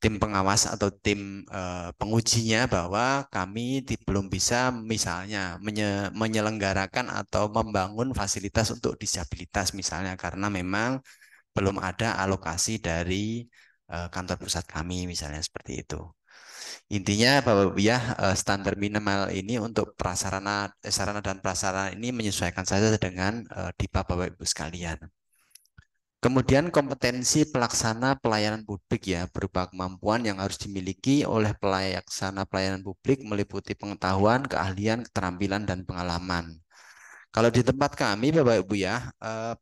Speaker 6: pengawas atau tim pengujinya bahwa kami belum bisa misalnya menyelenggarakan atau membangun fasilitas untuk disabilitas misalnya karena memang belum ada alokasi dari kantor pusat kami misalnya seperti itu. Intinya Bapak Ibu ya standar minimal ini untuk sarana dan prasarana ini menyesuaikan saja dengan DIPA Bapak Ibu sekalian. Kemudian kompetensi pelaksana pelayanan publik ya berupa kemampuan yang harus dimiliki oleh pelaksana pelayanan publik meliputi pengetahuan, keahlian, keterampilan, dan pengalaman. Kalau di tempat kami Bapak Ibu ya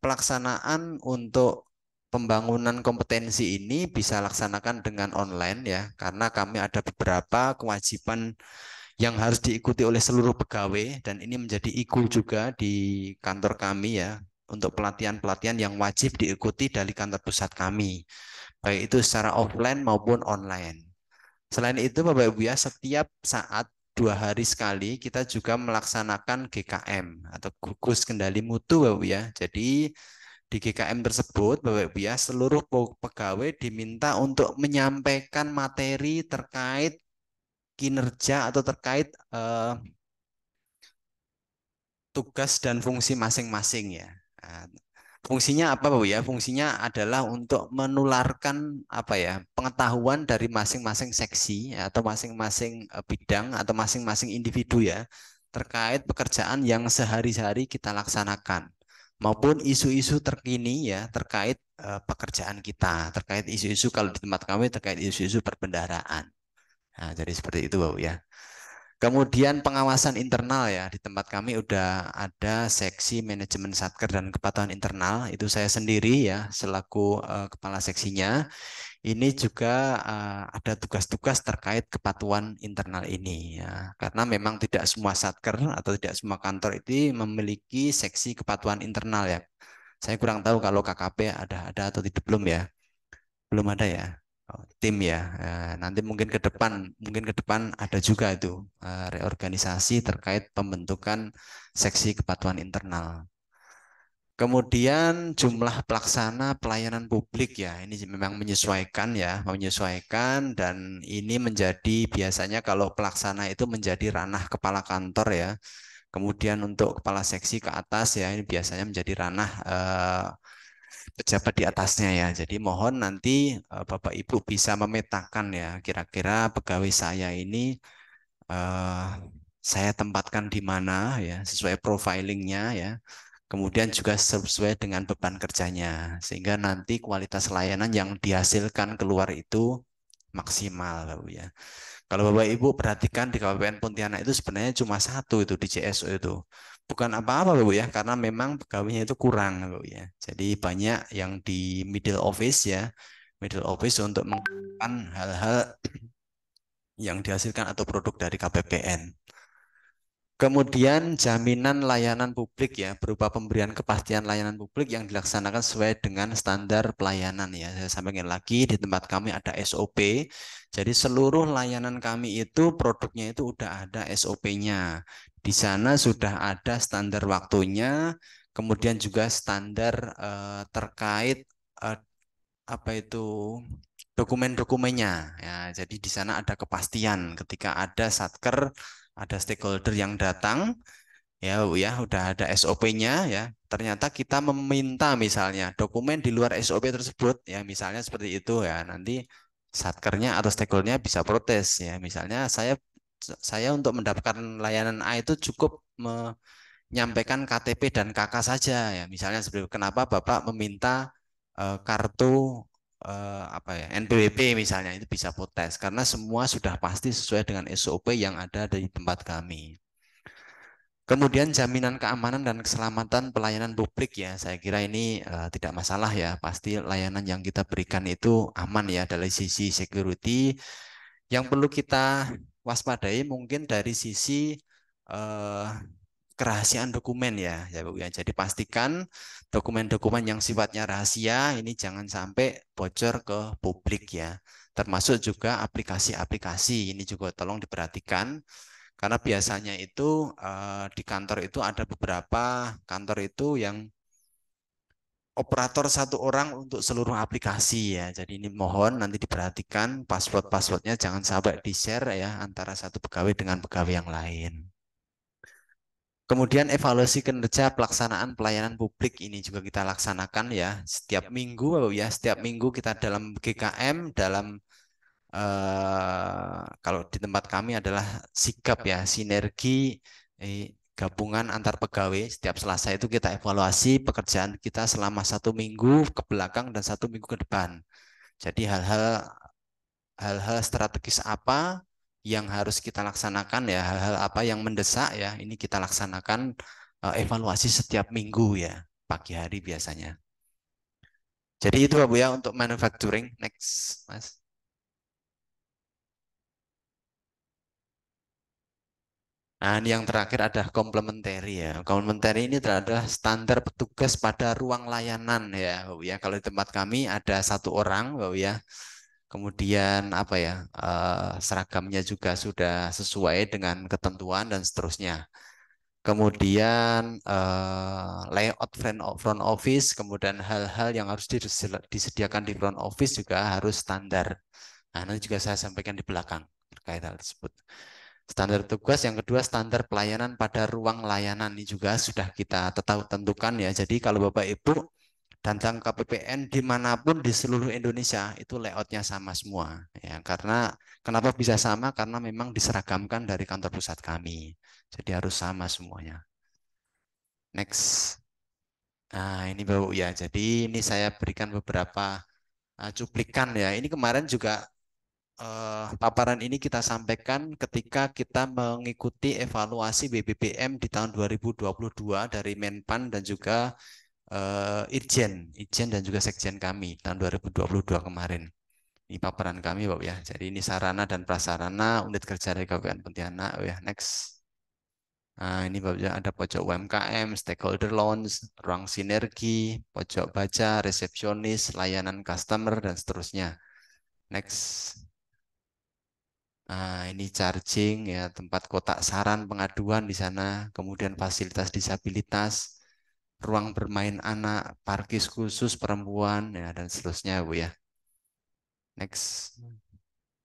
Speaker 6: pelaksanaan untuk pembangunan kompetensi ini bisa laksanakan dengan online ya, karena kami ada beberapa kewajiban yang harus diikuti oleh seluruh pegawai dan ini menjadi IKU juga di kantor kami ya, untuk pelatihan-pelatihan yang wajib diikuti dari kantor pusat kami, baik itu secara offline maupun online. Selain itu Bapak Ibu ya, setiap saat 2 hari sekali kita juga melaksanakan GKM atau gugus kendali mutu Bapak Ibu ya. Jadi di GKM tersebut, Bapak Ibu ya, seluruh pegawai diminta untuk menyampaikan materi terkait kinerja atau terkait tugas dan fungsi masing-masing ya. Nah, fungsinya apa Bapak ya? Fungsinya adalah untuk menularkan apa ya, pengetahuan dari masing-masing seksi ya, atau masing-masing bidang atau masing-masing individu ya, terkait pekerjaan yang sehari-hari kita laksanakan maupun isu-isu terkini ya terkait pekerjaan kita, terkait isu-isu kalau di tempat kami terkait isu-isu perbendaharaan. Nah, jadi seperti itu Bapak ya. Kemudian pengawasan internal ya, di tempat kami udah ada seksi manajemen satker dan kepatuhan internal, itu saya sendiri ya selaku kepala seksinya. Ini juga ada tugas-tugas terkait kepatuhan internal ini ya. Karena memang tidak semua satker atau tidak semua kantor itu memiliki seksi kepatuhan internal ya. Saya kurang tahu kalau KKP ada atau tidak, belum ya. Belum ada ya. Oh, tim ya. Nanti mungkin ke depan ada juga itu reorganisasi terkait pembentukan seksi kepatuhan internal. Kemudian jumlah pelaksana pelayanan publik ya, ini memang menyesuaikan ya, menyesuaikan dan ini menjadi biasanya kalau pelaksana itu menjadi ranah kepala kantor ya. Kemudian untuk kepala seksi ke atas ya, ini biasanya menjadi ranah pejabat di atasnya ya. Jadi mohon nanti Bapak Ibu bisa memetakan ya, kira-kira pegawai saya ini saya tempatkan di mana ya, sesuai profilingnya ya. Kemudian juga sesuai dengan beban kerjanya, sehingga nanti kualitas layanan yang dihasilkan keluar itu maksimal, Bapak ya. Kalau Bapak Ibu perhatikan di Kabupaten Pontianak itu sebenarnya cuma satu itu di CSO itu. Bukan apa-apa Bapak ya, karena memang pegawainya itu kurang Bapak ya. Jadi banyak yang di middle office ya, middle office untuk mengembangkan hal-hal yang dihasilkan atau produk dari KPPN. Kemudian jaminan layanan publik ya, berupa pemberian kepastian layanan publik yang dilaksanakan sesuai dengan standar pelayanan ya. Saya sampaikan lagi di tempat kami ada SOP. Jadi seluruh layanan kami itu produknya itu udah ada SOP-nya. Di sana sudah ada standar waktunya, kemudian juga standar terkait apa itu dokumen-dokumennya ya. Jadi di sana ada kepastian ketika ada satker, ada stakeholder yang datang ya Bu ya, udah ada SOP-nya ya. Ternyata kita meminta misalnya dokumen di luar SOP tersebut ya, misalnya seperti itu ya. Nanti satkernya atau stakeholdernya bisa protes ya. Misalnya saya untuk mendapatkan layanan A itu cukup menyampaikan KTP dan KK saja ya. Misalnya seperti kenapa Bapak meminta kartu apa ya, NPWP misalnya, itu bisa protes karena semua sudah pasti sesuai dengan SOP yang ada di tempat kami. Kemudian jaminan keamanan dan keselamatan pelayanan publik ya, saya kira ini tidak masalah ya, pasti layanan yang kita berikan itu aman ya dari sisi security. Yang perlu kita waspadai mungkin dari sisi kerahasiaan dokumen ya, ya Bu ya. Jadi pastikan dokumen-dokumen yang sifatnya rahasia ini jangan sampai bocor ke publik ya. Termasuk juga aplikasi-aplikasi ini juga tolong diperhatikan. Karena biasanya itu di kantor itu ada beberapa kantor itu yang operator satu orang untuk seluruh aplikasi ya. Jadi ini mohon nanti diperhatikan password-passwordnya jangan sampai di-share ya antara satu pegawai dengan pegawai yang lain. Kemudian evaluasi kinerja pelaksanaan pelayanan publik ini juga kita laksanakan ya setiap minggu ya. Setiap minggu kita dalam GKM dalam kalau di tempat kami adalah sigap ya, sinergi gabungan antar pegawai. Setiap Selasa itu kita evaluasi pekerjaan kita selama 1 minggu ke belakang dan 1 minggu ke depan. Jadi hal-hal strategis apa yang harus kita laksanakan ya, hal-hal apa yang mendesak ya, ini kita laksanakan evaluasi setiap minggu ya, pagi hari biasanya. Jadi itu Bapak ya untuk manufacturing. Next, Mas. Nah, ini yang terakhir ada komplementari ya. Komplementari ini adalah standar petugas pada ruang layanan ya, Bapak ya. Kalau di tempat kami ada 1 orang, Bapak ya. Kemudian apa ya? Seragamnya juga sudah sesuai dengan ketentuan dan seterusnya. Kemudian layout front office, kemudian hal-hal yang harus disediakan di front office juga harus standar. Nah, nanti juga saya sampaikan di belakang terkait hal tersebut. Standar tugas yang kedua, standar pelayanan pada ruang layanan ini juga sudah kita tentukan ya. Jadi kalau Bapak Ibu datang ke KPPN dimanapun di seluruh Indonesia itu layoutnya sama semua ya. Karena kenapa bisa sama? Karena memang diseragamkan dari kantor pusat kami. Jadi harus sama semuanya. Next. Nah ini Bapak ya. Jadi ini saya berikan beberapa cuplikan ya. Ini kemarin juga paparan ini kita sampaikan ketika kita mengikuti evaluasi BBPM di tahun 2022 dari Menpan dan juga Irjen dan juga Sekjen kami tahun 2022 kemarin. Ini paparan kami Bapak ya. Jadi ini sarana dan prasarana unit kerja dari Kabupaten Pontianak ya. Next. Nah, ini Bapak ya, ada pojok UMKM, stakeholder lounge, ruang sinergi, pojok baca, resepsionis, layanan customer dan seterusnya. Next. Nah, ini charging ya, tempat kotak saran pengaduan di sana, kemudian fasilitas disabilitas, ruang bermain anak, parkir khusus perempuan ya dan seterusnya Bu ya. Next.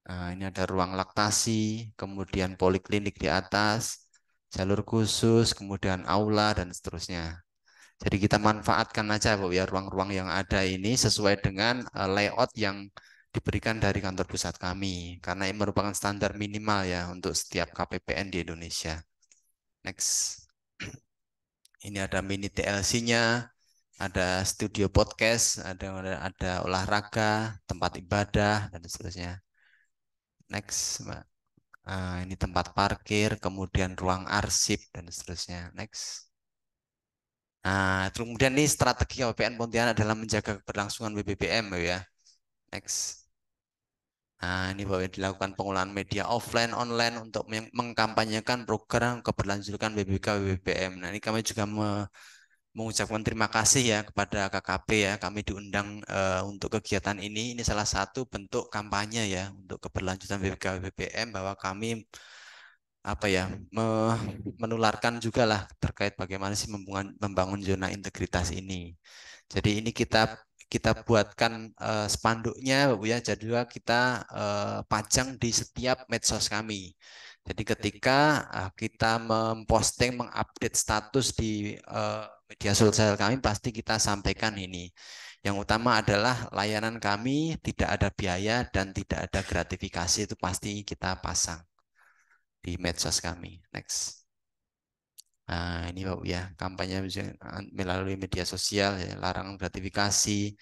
Speaker 6: Nah, ini ada ruang laktasi, kemudian poliklinik di atas, jalur khusus, kemudian aula dan seterusnya. Jadi kita manfaatkan aja Bu ya ruang-ruang yang ada ini sesuai dengan layout yang diberikan dari kantor pusat kami karena ini merupakan standar minimal ya untuk setiap KPPN di Indonesia. Next. Ini ada mini TLC-nya, ada studio podcast, ada olahraga, tempat ibadah dan seterusnya. Next, Mbak. Ini tempat parkir, kemudian ruang arsip dan seterusnya. Next. Nah, kemudian ini strategi KPPN Pontianak dalam menjaga keberlangsungan BBPM ya. Next. Nah, ini bahwa dilakukan pengolahan media offline, online untuk mengkampanyekan program keberlanjutan BBK BBPM. Nah, ini kami juga mengucapkan terima kasih ya kepada KKP ya. Kami diundang untuk kegiatan ini. Ini salah satu bentuk kampanye ya untuk keberlanjutan BBK BBPM bahwa kami apa ya menularkan juga lah terkait bagaimana sih membangun zona integritas ini. Jadi ini kita buatkan spanduknya Bu ya, jadi kita pajang di setiap medsos kami. Jadi ketika kita memposting, mengupdate status di media sosial kami, pasti kita sampaikan ini. Yang utama adalah layanan kami tidak ada biaya dan tidak ada gratifikasi, itu pasti kita pasang di medsos kami. Next. Nah, ini Bapak ya, kampanye melalui media sosial, ya, larang gratifikasi.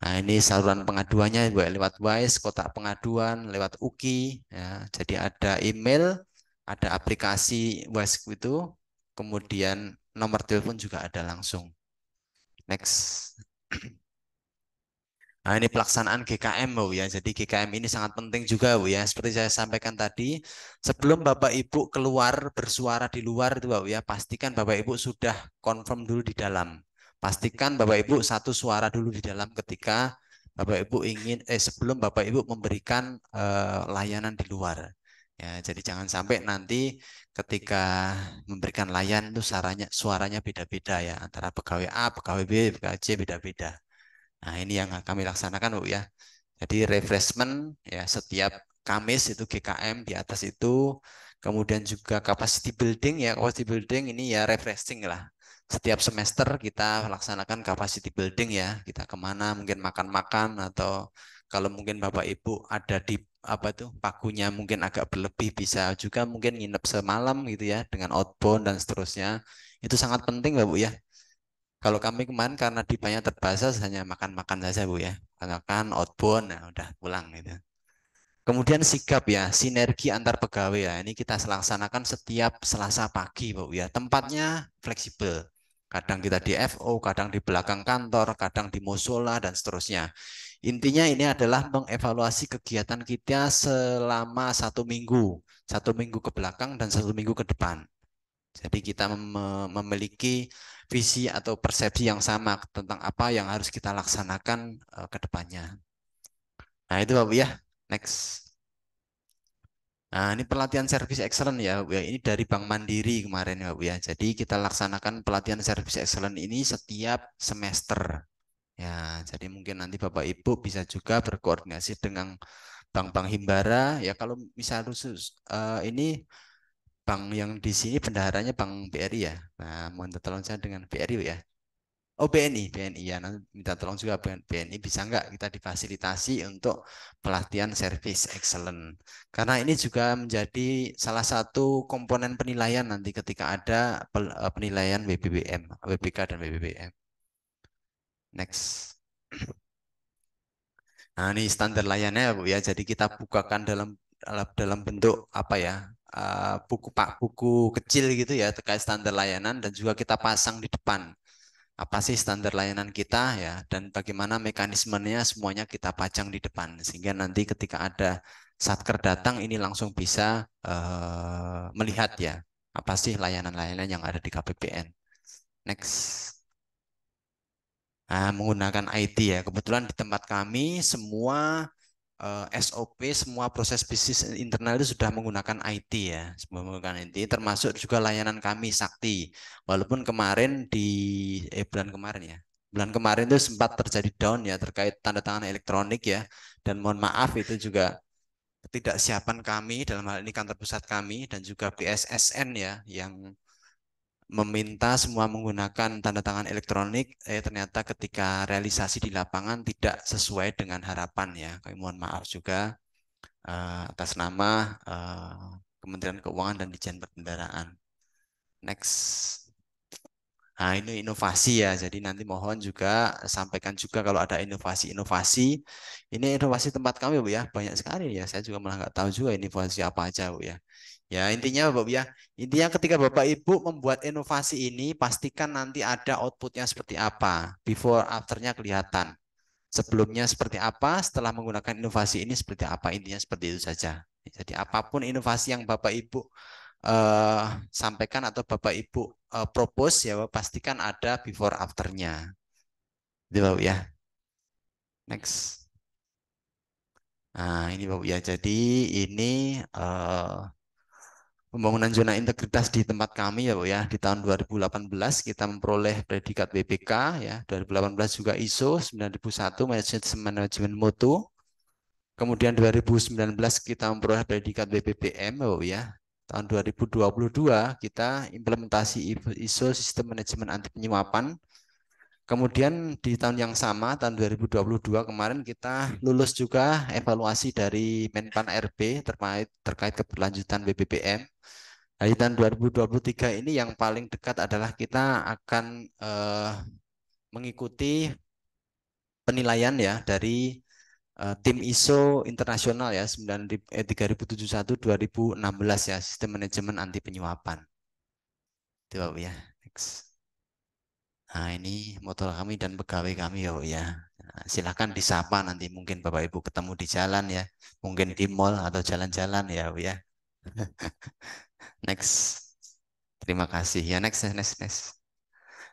Speaker 6: Nah, ini saluran pengaduannya lewat WISE, kotak pengaduan, lewat UKI. Ya. Jadi ada email, ada aplikasi WISE itu, kemudian nomor telepon juga ada langsung. Next. Nah, ini pelaksanaan GKM, Bu ya. Jadi GKM ini sangat penting juga, Bu ya. Seperti saya sampaikan tadi, sebelum Bapak Ibu keluar bersuara di luar itu, Bu ya, pastikan Bapak Ibu sudah confirm dulu di dalam. Pastikan Bapak Ibu satu suara dulu di dalam ketika Bapak Ibu ingin sebelum Bapak Ibu memberikan layanan di luar. Ya, jadi jangan sampai nanti ketika memberikan layanan itu suaranya beda-beda ya, antara pegawai A, pegawai B, pegawai C beda-beda. Nah, ini yang kami laksanakan Bu ya. Jadi refreshment ya setiap Kamis itu GKM di atas itu. Kemudian juga capacity building ya, capacity building ini ya refreshing lah. Setiap semester kita laksanakan capacity building ya. Kita kemana mungkin makan-makan atau kalau mungkin Bapak Ibu ada di apa itu pagunya mungkin agak berlebih bisa juga mungkin nginep semalam gitu ya dengan outbound dan seterusnya. Itu sangat penting Bapak ya. Kalau kami kemarin karena di banyak terbahasa hanya makan-makan saja Bu ya. Makan outbound, nah udah pulang gitu. Kemudian sigap ya, sinergi antar pegawai ya. Ini kita laksanakan setiap Selasa pagi Bu ya. Tempatnya fleksibel. Kadang kita di FO, kadang di belakang kantor, kadang di musola, dan seterusnya. Intinya ini adalah mengevaluasi kegiatan kita selama 1 minggu. 1 minggu ke belakang dan 1 minggu ke depan. Jadi kita memiliki visi atau persepsi yang sama tentang apa yang harus kita laksanakan ke depannya. Nah itu Bapak ya. Next. Nah, ini pelatihan service excellent ya, Bu ya. Ini dari Bank Mandiri kemarin ya, Bu ya. Jadi kita laksanakan pelatihan service excellent ini setiap semester. Ya, jadi mungkin nanti Bapak Ibu bisa juga berkoordinasi dengan bank-bank himbara ya. Kalau misal khusus ini bank yang di sini bendaharanya Bank BRI ya. Nah, mohon tolong saya dengan BRI ya. Oh BNI ya, nanti minta tolong juga BNI bisa nggak kita difasilitasi untuk pelatihan service excellent. Karena ini juga menjadi salah satu komponen penilaian nanti ketika ada penilaian WBBM, WBK dan WBBM. Next. Nah ini standar layannya Bu ya, jadi kita bukakan dalam bentuk apa ya, buku kecil gitu ya terkait standar layanan dan juga kita pasang di depan. Apa sih standar layanan kita ya dan bagaimana mekanismenya semuanya kita pajang di depan sehingga nanti ketika ada satker datang ini langsung bisa melihat ya apa sih layanan-layanan yang ada di KPPN. Next. Nah, menggunakan IT ya. Kebetulan di tempat kami semua SOP, semua proses bisnis internal itu sudah menggunakan IT ya, semua menggunakan IT, termasuk juga layanan kami Sakti. Walaupun kemarin bulan kemarin itu sempat terjadi down ya terkait tanda tangan elektronik ya, dan mohon maaf itu juga ketidaksiapan kami dalam hal ini kantor pusat kami dan juga BSSN ya yang meminta semua menggunakan tanda tangan elektronik, ternyata ketika realisasi di lapangan tidak sesuai dengan harapan ya. Kami mohon maaf juga atas nama Kementerian Keuangan dan Ditjen Perbendaraan. Next. Nah, ini inovasi ya. Jadi nanti mohon juga sampaikan juga kalau ada inovasi-inovasi. Ini inovasi tempat kami, Bu ya. Banyak sekali ya. Saya juga malah nggak tahu juga inovasi apa aja, Bu ya. Ya, intinya Bapak ya. Intinya ketika Bapak Ibu membuat inovasi ini, pastikan nanti ada outputnya seperti apa. Before afternya kelihatan. Sebelumnya seperti apa, setelah menggunakan inovasi ini seperti apa. Intinya seperti itu saja. Jadi apapun inovasi yang Bapak Ibu sampaikan atau Bapak Ibu propose ya pastikan ada before afternya. Itu Bapak ya. Next. Nah ini Bapak ya. Jadi ini pembangunan zona integritas di tempat kami ya Bu ya. Di tahun 2018 kita memperoleh predikat BPK ya. 2018 juga ISO 9001 manajemen mutu. Kemudian 2019 kita memperoleh predikat BPPM ya Bu ya. Tahun 2022 kita implementasi ISO sistem manajemen anti penyuapan. Kemudian di tahun yang sama, tahun 2022 kemarin kita lulus juga evaluasi dari Menpan RB terkait keberlanjutan BBPM. Nah, di tahun 2023 ini yang paling dekat adalah kita akan mengikuti penilaian ya dari tim ISO internasional ya 3071-2016 ya sistem manajemen anti penyuapan. Itu Bapak ya. Next. Nah, ini motor kami dan pegawai kami ya, Bu ya. Nah, silakan disapa nanti mungkin Bapak Ibu ketemu di jalan ya, mungkin di mall atau jalan-jalan ya, Bu ya. Next. Terima kasih. Ya, next.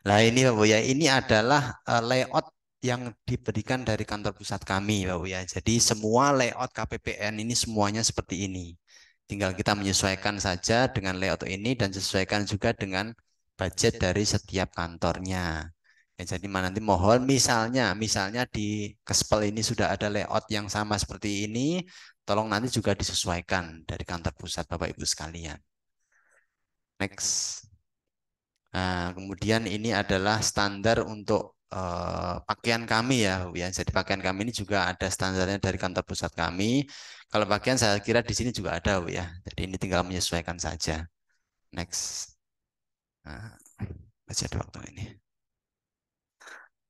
Speaker 6: Nah, ini Bapak Bu ya, ini adalah layout yang diberikan dari kantor pusat kami, Bapak Bu ya. Jadi semua layout KPPN ini semuanya seperti ini. Tinggal kita menyesuaikan saja dengan layout ini dan sesuaikan juga dengan budget dari setiap kantornya. Ya, jadi nanti mohon misalnya di Kespel ini sudah ada layout yang sama seperti ini, tolong nanti juga disesuaikan dari kantor pusat Bapak Ibu sekalian. Next. Nah, kemudian ini adalah standar untuk pakaian kami ya, Bu ya. Jadi pakaian kami ini juga ada standarnya dari kantor pusat kami. Kalau pakaian saya kira di sini juga ada, Bu ya. Jadi ini tinggal menyesuaikan saja. Next. Nah, masih ada waktu ini.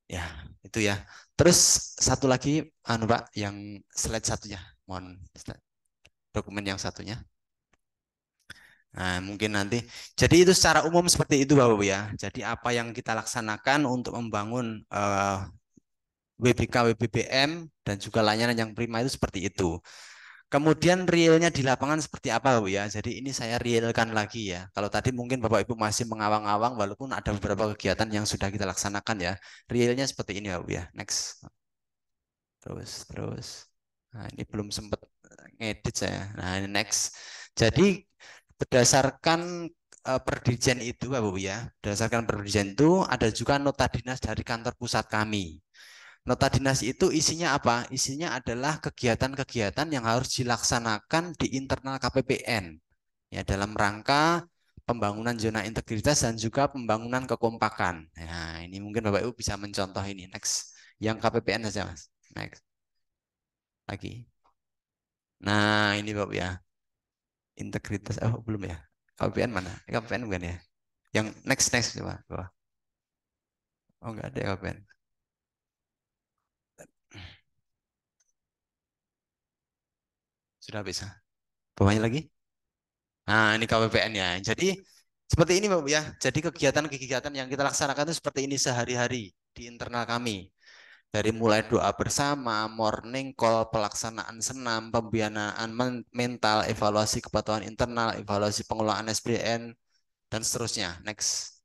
Speaker 6: Ya, itu ya. Terus satu lagi, Pak, yang slide satunya. Mohon dokumen yang satunya. Nah, mungkin nanti. Jadi itu secara umum seperti itu Bapak Ibu ya. Jadi apa yang kita laksanakan untuk membangun WBK, WBBM dan juga layanan yang prima itu seperti itu. Kemudian realnya di lapangan seperti apa Bapak ya. Jadi ini saya realkan lagi ya. Kalau tadi mungkin Bapak Ibu masih mengawang-awang walaupun ada beberapa kegiatan yang sudah kita laksanakan ya. Realnya seperti ini Bapak ya. Next. Terus. Nah, ini belum sempat ngedit saya. Nah, ini next. Jadi berdasarkan perdirjen itu Bapak Ibu ya. Berdasarkan perdirjen itu ada juga nota dinas dari kantor pusat kami. Nota dinas itu isinya apa? Isinya adalah kegiatan-kegiatan yang harus dilaksanakan di internal KPPN ya dalam rangka pembangunan zona integritas dan juga pembangunan kekompakan. Nah, ini mungkin Bapak Ibu bisa mencontoh ini. Next. Yang KPPN saja, Mas. Next. Lagi. Nah, ini Bapak ya. Integritas belum ya? KPPN mana? KPPN bukan ya? Yang next coba. Bawah. Oh, enggak ada KPPN. Sudah bisa. Bawahnya lagi? Nah, ini KPPN ya. Jadi seperti ini Bapak ya. Jadi kegiatan-kegiatan yang kita laksanakan itu seperti ini sehari-hari di internal kami. Dari mulai doa bersama, morning call, pelaksanaan senam, pembinaan mental, evaluasi kepatuhan internal, evaluasi pengelolaan SPN, dan seterusnya. Next.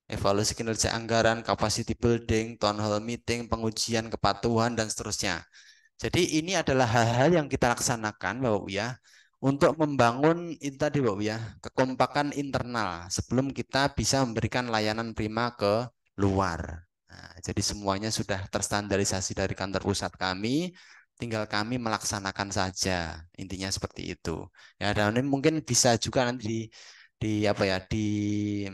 Speaker 6: Evaluasi kinerja anggaran, capacity building, town hall meeting, pengujian kepatuhan, dan seterusnya. Jadi ini adalah hal-hal yang kita laksanakan Bapak Ibu ya untuk membangun itu tadi Bapak Ibu ya kekompakan internal sebelum kita bisa memberikan layanan prima ke luar. Nah, jadi semuanya sudah terstandarisasi dari kantor pusat kami, tinggal kami melaksanakan saja. Intinya seperti itu. Ya, dan ini mungkin bisa juga nanti di apa ya di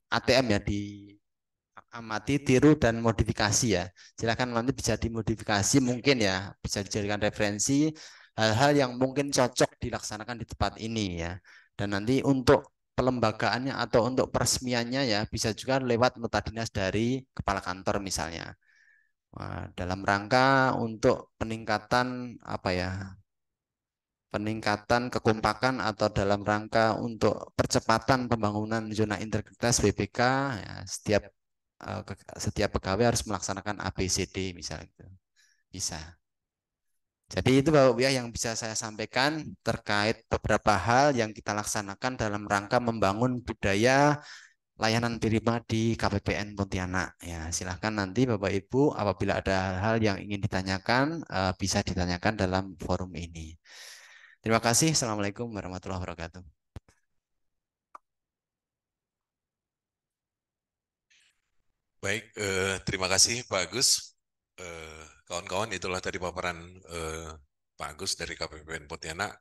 Speaker 6: ATM ya di amati, tiru, dan modifikasi ya. Silakan nanti bisa dimodifikasi mungkin ya, bisa dijadikan referensi hal-hal yang mungkin cocok dilaksanakan di tempat ini ya. Dan nanti untuk pelembagaannya atau untuk peresmiannya ya bisa juga lewat nota dinas dari kepala kantor misalnya. Wah, dalam rangka untuk peningkatan apa ya? Peningkatan kekompakan atau dalam rangka untuk percepatan pembangunan zona integritas BPK ya, setiap pegawai harus melaksanakan ABCD misalnya gitu. Bisa. Jadi itu Bapak ya yang bisa saya sampaikan terkait beberapa hal yang kita laksanakan dalam rangka membangun budaya layanan prima di KPPN Pontianak. Ya, silahkan nanti Bapak Ibu apabila ada hal yang ingin ditanyakan bisa ditanyakan dalam forum ini. Terima kasih. Assalamualaikum warahmatullahi wabarakatuh.
Speaker 7: Baik, terima kasih Pak Agus. Kawan-kawan, itulah tadi paparan Pak Agus dari KPPN Pontianak.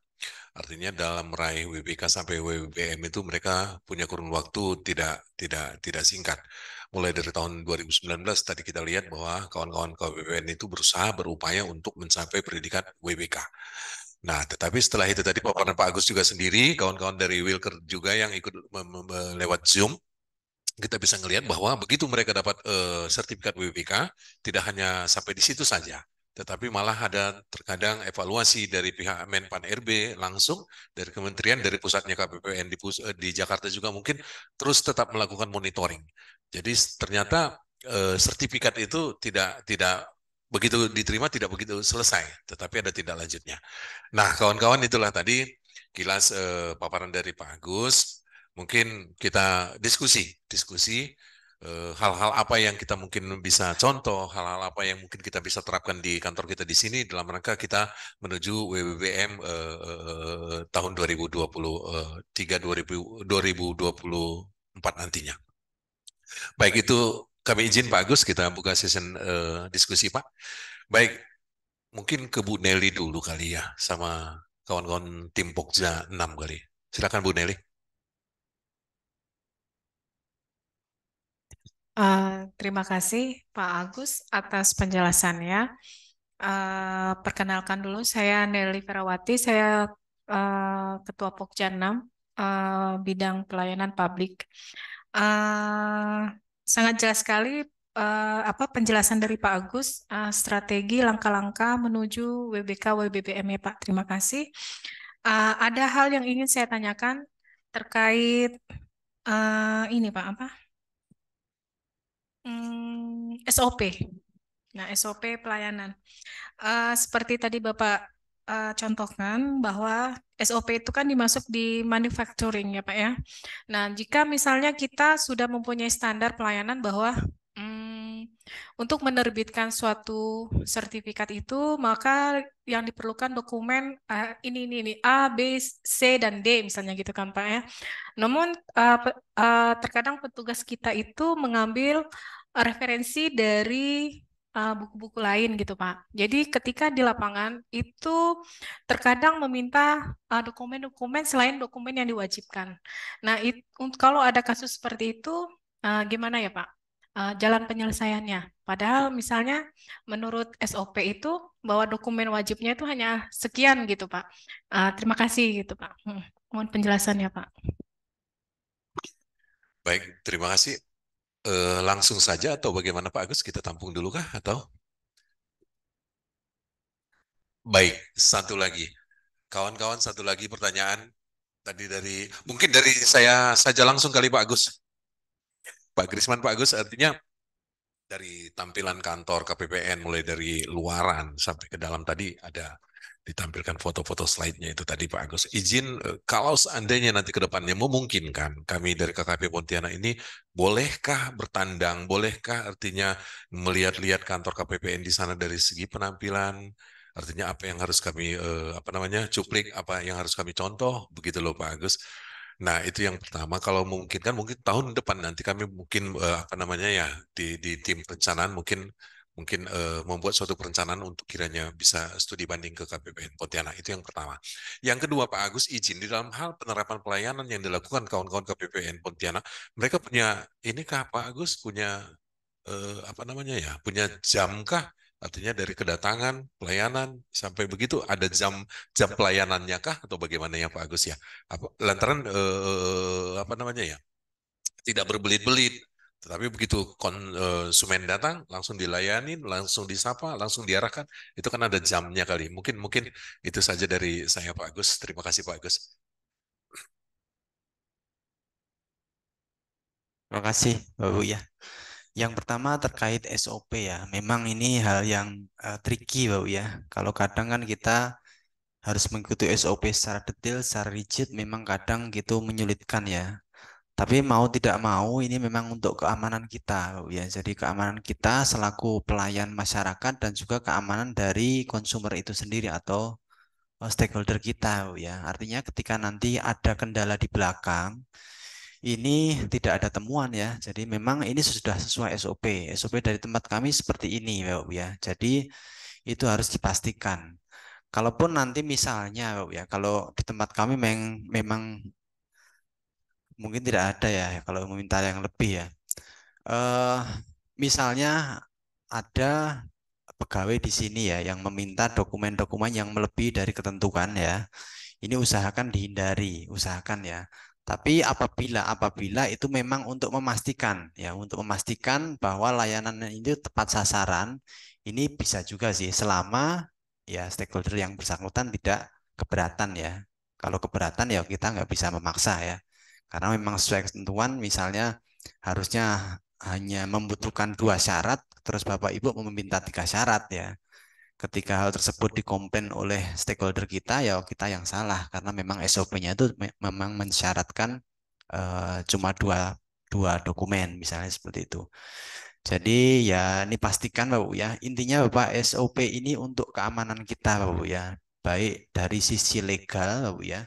Speaker 7: Artinya dalam meraih WBK sampai WBBM itu mereka punya kurun waktu tidak singkat. Mulai dari tahun 2019 tadi kita lihat bahwa kawan-kawan KPPN itu berusaha berupaya untuk mencapai predikat WBK. Nah, tetapi setelah itu tadi paparan Pak Agus juga sendiri, kawan-kawan dari Wilker juga yang ikut lewat Zoom, kita bisa melihat bahwa begitu mereka dapat sertifikat WBK, tidak hanya sampai di situ saja, tetapi malah ada terkadang evaluasi dari pihak Menpan RB langsung dari kementerian, dari pusatnya KPPN di Jakarta juga mungkin terus tetap melakukan monitoring. Jadi ternyata sertifikat itu tidak begitu diterima, tidak begitu selesai, tetapi ada tindak lanjutnya. Nah, kawan-kawan, itulah tadi kilas paparan dari Pak Agus. Mungkin kita diskusi hal-hal apa yang kita mungkin bisa contoh, hal-hal apa yang mungkin kita bisa terapkan di kantor kita di sini dalam rangka kita menuju WBBM tahun 2023-2024 nantinya. Baik, itu kami izin Pak Agus, kita buka session diskusi Pak. Baik, mungkin ke Bu Nelly dulu kali ya, sama kawan-kawan tim Pokja 6 kali. Silakan Bu Nelly.
Speaker 2: Terima kasih Pak Agus atas penjelasannya. Perkenalkan dulu, saya Nelly Ferawati, saya Ketua Pokja 6, bidang pelayanan publik. Sangat jelas sekali penjelasan dari Pak Agus, strategi langkah-langkah menuju WBK WBBM ya Pak. Terima kasih. Ada hal yang ingin saya tanyakan terkait ini Pak, apa? SOP. Nah, SOP pelayanan. Seperti tadi Bapak contohkan bahwa SOP itu kan dimasuk di manufacturing ya Pak ya. Nah, jika misalnya kita sudah mempunyai standar pelayanan bahwa untuk menerbitkan suatu sertifikat itu, maka yang diperlukan dokumen ini A, B, C, dan D misalnya gitu kan Pak ya. Namun terkadang petugas kita itu mengambil referensi dari buku-buku lain gitu Pak. Jadi ketika di lapangan itu terkadang meminta dokumen-dokumen selain dokumen yang diwajibkan. Nah, kalau ada kasus seperti itu, gimana ya Pak? Jalan penyelesaiannya. Padahal misalnya menurut SOP itu bahwa dokumen wajibnya itu hanya sekian gitu Pak. Terima kasih gitu Pak. Mohon penjelasannya Pak.
Speaker 7: Baik, terima kasih. Langsung saja atau bagaimana Pak Agus? Kita tampung dulu kah atau? Baik, satu lagi. Kawan-kawan, satu lagi pertanyaan tadi mungkin dari saya saja langsung kali Pak Agus. Pak Grisman, Pak Agus, artinya dari tampilan kantor KPPN mulai dari luaran sampai ke dalam tadi ada ditampilkan foto-foto slide-nya itu tadi Pak Agus. Izin kalau seandainya nanti ke depannya memungkinkan kami dari KKP Pontianak ini bolehkah bertandang, bolehkah artinya melihat-lihat kantor KPPN di sana dari segi penampilan, artinya apa yang harus kami cuplik, apa yang harus kami contoh, begitu loh Pak Agus. Nah, itu yang pertama. Kalau mungkin kan mungkin tahun depan nanti kami mungkin di tim perencanaan mungkin membuat suatu perencanaan untuk kiranya bisa studi banding ke KPPN Pontianak. Itu yang pertama. Yang kedua, Pak Agus, izin di dalam hal penerapan pelayanan yang dilakukan kawan-kawan KPPN Pontianak, mereka punya ini kah Pak Agus punya punya jam kah? Artinya dari kedatangan, pelayanan sampai begitu ada jam pelayanannya kah atau bagaimana ya Pak Agus ya? Lantaran tidak berbelit-belit, tetapi begitu konsumen datang langsung dilayani, langsung disapa, langsung diarahkan, itu kan ada jamnya kali. Mungkin itu saja dari saya Pak Agus. Terima kasih Pak Agus.
Speaker 6: Terima kasih, Bapak ya. Yang pertama terkait SOP ya. Memang ini hal yang tricky, Bapak ya. Kalau kadang kan kita harus mengikuti SOP secara detail, secara rigid, memang kadang gitu menyulitkan ya. Tapi mau tidak mau ini memang untuk keamanan kita, Bapak ya. Jadi keamanan kita selaku pelayan masyarakat dan juga keamanan dari konsumer itu sendiri atau stakeholder kita, Bapak ya. Artinya ketika nanti ada kendala di belakang, ini tidak ada temuan ya. Jadi memang ini sudah sesuai SOP. SOP dari tempat kami seperti ini, Bapak ya. Jadi itu harus dipastikan. Kalaupun nanti misalnya, Bapak ya, kalau di tempat kami memang mungkin tidak ada ya kalau meminta yang lebih ya. Misalnya ada pegawai di sini ya yang meminta dokumen-dokumen yang melebihi dari ketentuan ya. Ini usahakan dihindari, usahakan ya. Tapi apabila itu memang untuk memastikan ya, untuk memastikan bahwa layanan itu tepat sasaran, ini bisa juga sih selama ya stakeholder yang bersangkutan tidak keberatan ya. Kalau keberatan ya kita nggak bisa memaksa ya. Karena memang sesuai ketentuan misalnya harusnya hanya membutuhkan 2 syarat, terus Bapak Ibu meminta 3 syarat ya. Ketika hal tersebut dikomplain oleh stakeholder kita, ya kita yang salah karena memang SOP-nya itu memang mensyaratkan cuma dua dokumen misalnya seperti itu. Jadi ya ini pastikan Bapak ya, intinya Bapak SOP ini untuk keamanan kita Bapak ya, baik dari sisi legal Bapak ya,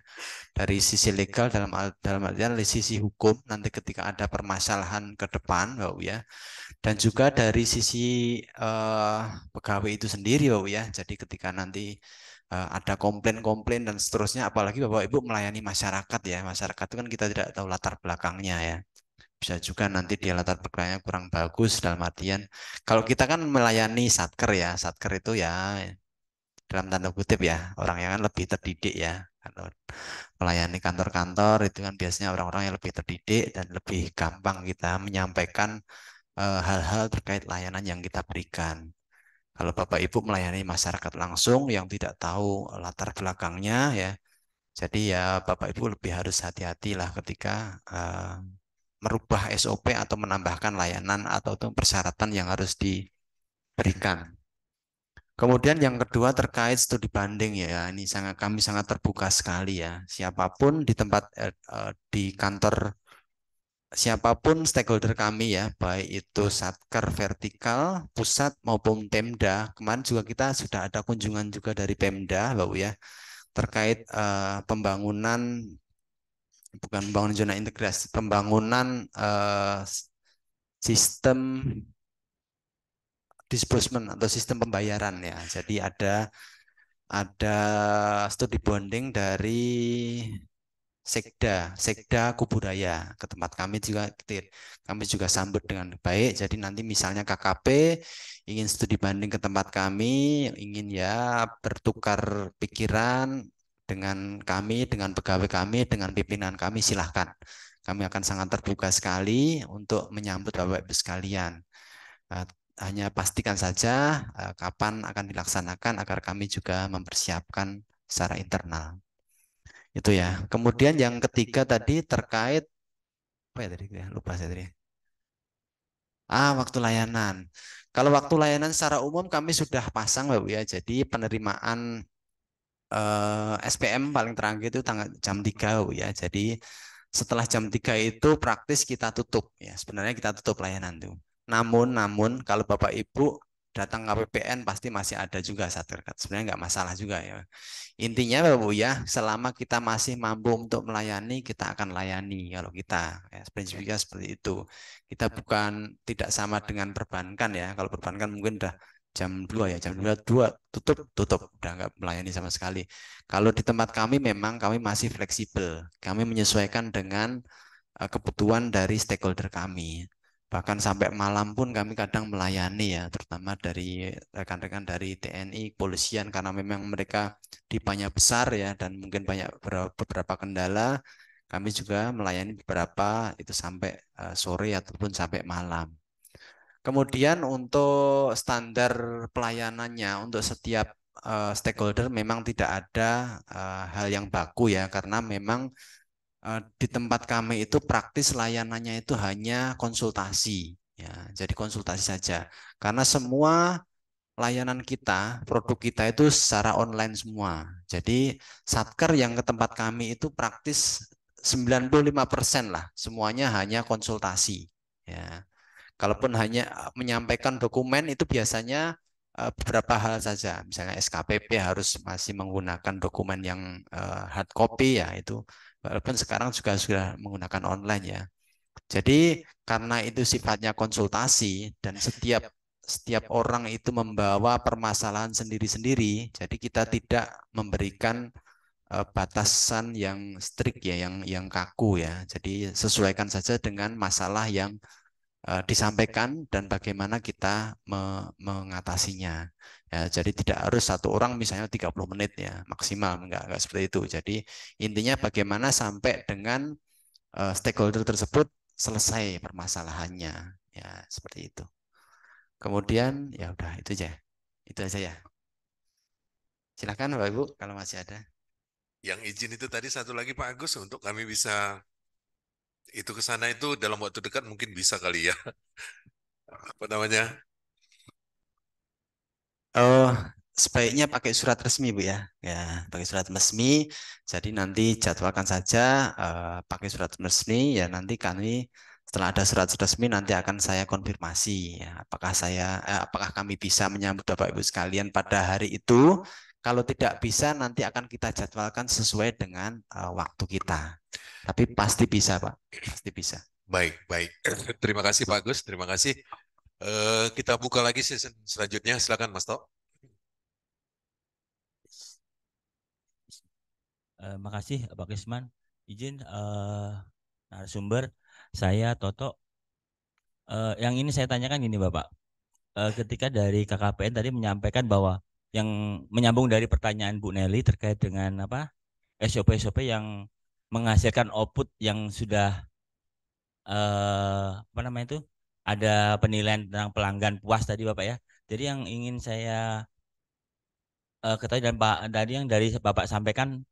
Speaker 6: dari sisi legal dalam artian dari sisi hukum nanti ketika ada permasalahan ke depan Bapak ya, dan juga dari sisi pegawai itu sendiri Bapak ya. Jadi ketika nanti ada komplain-komplain dan seterusnya, apalagi Bapak Ibu melayani masyarakat ya, masyarakat itu kan kita tidak tahu latar belakangnya ya, bisa juga nanti dia latar belakangnya kurang bagus dalam artian kalau kita kan melayani satker ya, satker itu ya dalam tanda kutip ya orang yang kan lebih terdidik ya. Kalau melayani kantor-kantor itu kan biasanya orang-orang yang lebih terdidik dan lebih gampang kita menyampaikan hal-hal terkait layanan yang kita berikan. Kalau Bapak Ibu melayani masyarakat langsung yang tidak tahu latar belakangnya ya, Jadi ya Bapak Ibu lebih harus hati-hatilah ketika merubah SOP atau menambahkan layanan atau persyaratan yang harus diberikan. Kemudian yang kedua terkait studi banding ya, ini kami sangat terbuka sekali ya. Siapapun di tempat di kantor, siapapun stakeholder kami ya, baik itu Satker vertikal, pusat maupun Pemda. Kemarin juga kita sudah ada kunjungan juga dari Pemda, Bapak ya, terkait pembangunan, bukan pembangunan zona integrasi, pembangunan sistem disbursement atau sistem pembayaran ya. Jadi ada studi bonding dari Sekda Kubudaya ke tempat kami juga, kami juga sambut dengan baik. Jadi nanti misalnya KKP ingin studi banding ke tempat kami, ingin ya bertukar pikiran dengan kami, dengan pegawai kami, dengan pimpinan kami, silahkan. Kami akan sangat terbuka sekali untuk menyambut Bapak Ibu sekalian. Hanya pastikan saja kapan akan dilaksanakan agar kami juga mempersiapkan secara internal. Itu ya. Kemudian yang ketiga tadi terkait apa ya tadi? Lupa saya tadi. Waktu layanan. Kalau waktu layanan secara umum kami sudah pasang Bapak ya. Jadi penerimaan SPM paling terakhir itu jam 3 Bapak ya. Jadi setelah jam 3 itu praktis kita tutup ya. Sebenarnya kita tutup layanan tuh. Namun kalau Bapak Ibu datang KPPN pasti masih ada juga Satker. Sebenarnya nggak masalah juga ya. Intinya Bapak Ibu ya, selama kita masih mampu untuk melayani, kita akan layani kalau kita. Ya, prinsipnya seperti itu. Kita bukan tidak sama dengan perbankan ya. Kalau perbankan mungkin udah jam 2 ya, jam 2 tutup, udah nggak melayani sama sekali. Kalau di tempat kami memang kami masih fleksibel. Kami menyesuaikan dengan kebutuhan dari stakeholder kami. Bahkan sampai malam pun kami kadang melayani ya, terutama dari rekan-rekan dari TNI, kepolisian, karena memang mereka dipanya besar ya, dan mungkin banyak beberapa kendala. Kami juga melayani beberapa itu sampai sore ataupun sampai malam. Kemudian untuk standar pelayanannya untuk setiap stakeholder memang tidak ada hal yang baku ya, karena memang di tempat kami itu praktis layanannya itu hanya konsultasi ya, jadi konsultasi saja karena semua layanan kita, produk kita itu secara online semua. Jadi Satker yang ke tempat kami itu praktis 95% lah, semuanya hanya konsultasi ya. Kalaupun hanya menyampaikan dokumen itu biasanya beberapa hal saja, misalnya SKPP harus masih menggunakan dokumen yang hard copy ya, itu walaupun sekarang juga sudah menggunakan online ya. Jadi karena itu sifatnya konsultasi dan setiap orang itu membawa permasalahan sendiri-sendiri, jadi kita tidak memberikan batasan yang strict ya, yang kaku ya. Jadi sesuaikan saja dengan masalah yang disampaikan dan bagaimana kita mengatasinya. Ya, jadi tidak harus satu orang misalnya 30 menit ya maksimal, enggak seperti itu. Jadi intinya bagaimana sampai dengan stakeholder tersebut selesai permasalahannya. Ya, seperti itu. Kemudian ya udah itu aja. Itu aja ya. Silakan Bapak Ibu kalau masih ada.
Speaker 7: Yang izin itu tadi satu lagi Pak Agus, untuk kami bisa itu ke sana itu dalam waktu dekat mungkin bisa kali ya. Apa namanya?
Speaker 6: Oh, sebaiknya pakai surat resmi Bu ya. Ya, pakai surat resmi. Jadi nanti jadwalkan saja pakai surat resmi ya, nanti kami setelah ada surat resmi nanti akan saya konfirmasi ya, apakah kami bisa menyambut Bapak Ibu sekalian pada hari itu. Kalau tidak bisa nanti akan kita jadwalkan sesuai dengan waktu kita. Tapi pasti bisa, Pak. Pasti bisa.
Speaker 7: Baik. Terima kasih Pak Agus, terima kasih. Kita buka lagi sesi selanjutnya, silakan Mas Tok.
Speaker 8: Makasih Pak Krisman. Izin narasumber, saya Toto. Yang ini saya tanyakan gini Bapak. Ketika dari KKPN tadi menyampaikan bahwa yang menyambung dari pertanyaan Bu Nelly terkait dengan SOP-SOP yang menghasilkan output yang sudah ada penilaian tentang pelanggan puas tadi Bapak ya. Jadi yang ingin saya ketahui dan Pak tadi yang dari Bapak sampaikan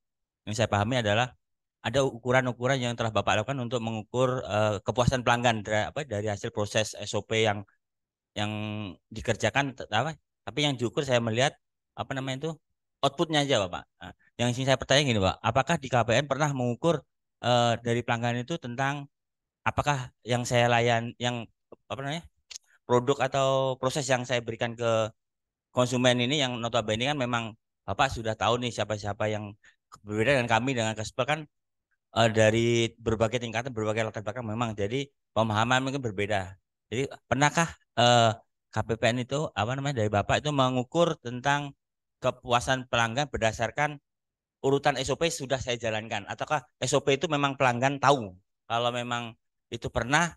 Speaker 8: Yang saya pahami adalah ada ukuran-ukuran yang telah Bapak lakukan untuk mengukur kepuasan pelanggan dari hasil proses SOP yang dikerjakan tapi yang diukur saya melihat apa namanya itu outputnya aja Bapak. Nah, yang ingin saya pertanyaan gini Pak, apakah di KPN pernah mengukur dari pelanggan itu tentang apakah yang saya yang apa namanya produk atau proses yang saya berikan ke konsumen ini yang notabene kan memang Bapak sudah tahu nih siapa-siapa yang berbeda dengan kami dengan Kasper kan dari berbagai tingkatan, berbagai latar belakang memang. Jadi pemahaman mungkin berbeda. Jadi pernahkah KPPN itu apa namanya dari Bapak itu mengukur tentang kepuasan pelanggan berdasarkan urutan SOP sudah saya jalankan, ataukah SOP itu memang pelanggan tahu? Kalau memang itu pernah,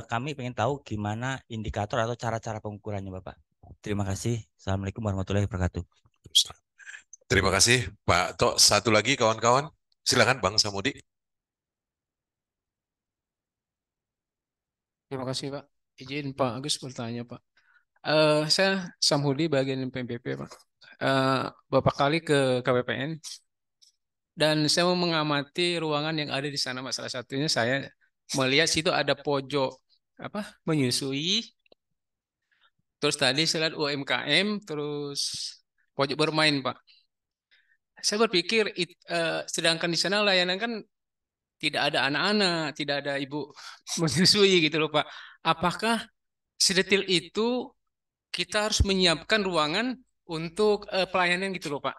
Speaker 8: kami ingin tahu gimana indikator atau cara-cara pengukurannya, Bapak. Terima kasih. Assalamualaikum warahmatullahi wabarakatuh.
Speaker 7: Terima kasih Pak Tok. Satu lagi kawan-kawan, silakan Bang Samudi.
Speaker 9: Terima kasih Pak. Izin Pak Agus bertanya Pak. Saya Samhudi bagian PMPP Pak. Beberapa kali ke KPPN dan saya mau mengamati ruangan yang ada di sana Pak. Salah satunya saya melihat situ ada pojok menyusui. Terus tadi saya lihat UMKM, terus pojok bermain Pak. Saya berpikir sedangkan di sana layanan kan tidak ada anak-anak, tidak ada ibu menyusui gitu loh Pak. Apakah sedetil itu kita harus menyiapkan ruangan untuk pelayanan gitu loh Pak.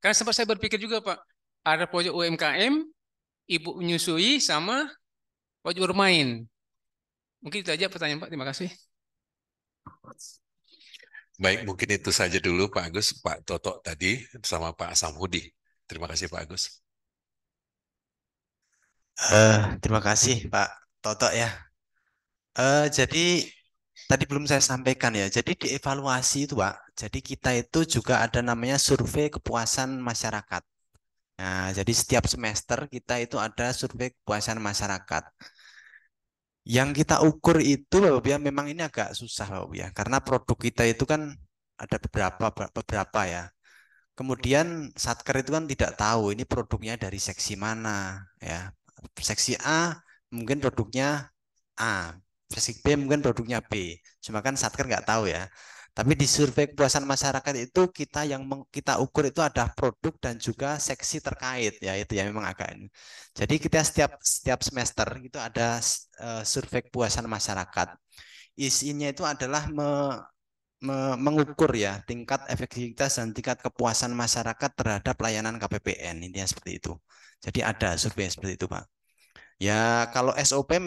Speaker 9: Karena sempat saya berpikir juga Pak, ada pojok UMKM, ibu menyusui sama pojok bermain. Mungkin itu aja pertanyaan Pak, terima kasih.
Speaker 7: Baik, mungkin itu saja dulu Pak Agus, Pak Toto tadi sama Pak Samhudi. Terima kasih Pak Agus.
Speaker 6: Terima kasih Pak Toto ya. Jadi tadi belum saya sampaikan ya. Jadi di evaluasi itu Pak. Jadi kita itu juga ada namanya survei kepuasan masyarakat. Nah, jadi setiap semester kita itu ada survei kepuasan masyarakat. Yang kita ukur itu Bapak ya memang ini agak susah Bapak ya. Karena produk kita itu kan ada beberapa ya. Kemudian Satker itu kan tidak tahu ini produknya dari seksi mana ya. Seksi A mungkin produknya A, seksi B mungkin produknya B. Cuma kan Satker nggak tahu ya. Tapi di survei kepuasan masyarakat itu kita ukur itu ada produk dan juga seksi terkait ya itu yang memang agak ini. Jadi kita setiap semester itu ada survei kepuasan masyarakat. Isinya itu adalah mengukur ya tingkat efektivitas dan tingkat kepuasan masyarakat terhadap layanan KPPN, intinya seperti itu. Jadi ada survei seperti itu Pak. Ya kalau SOP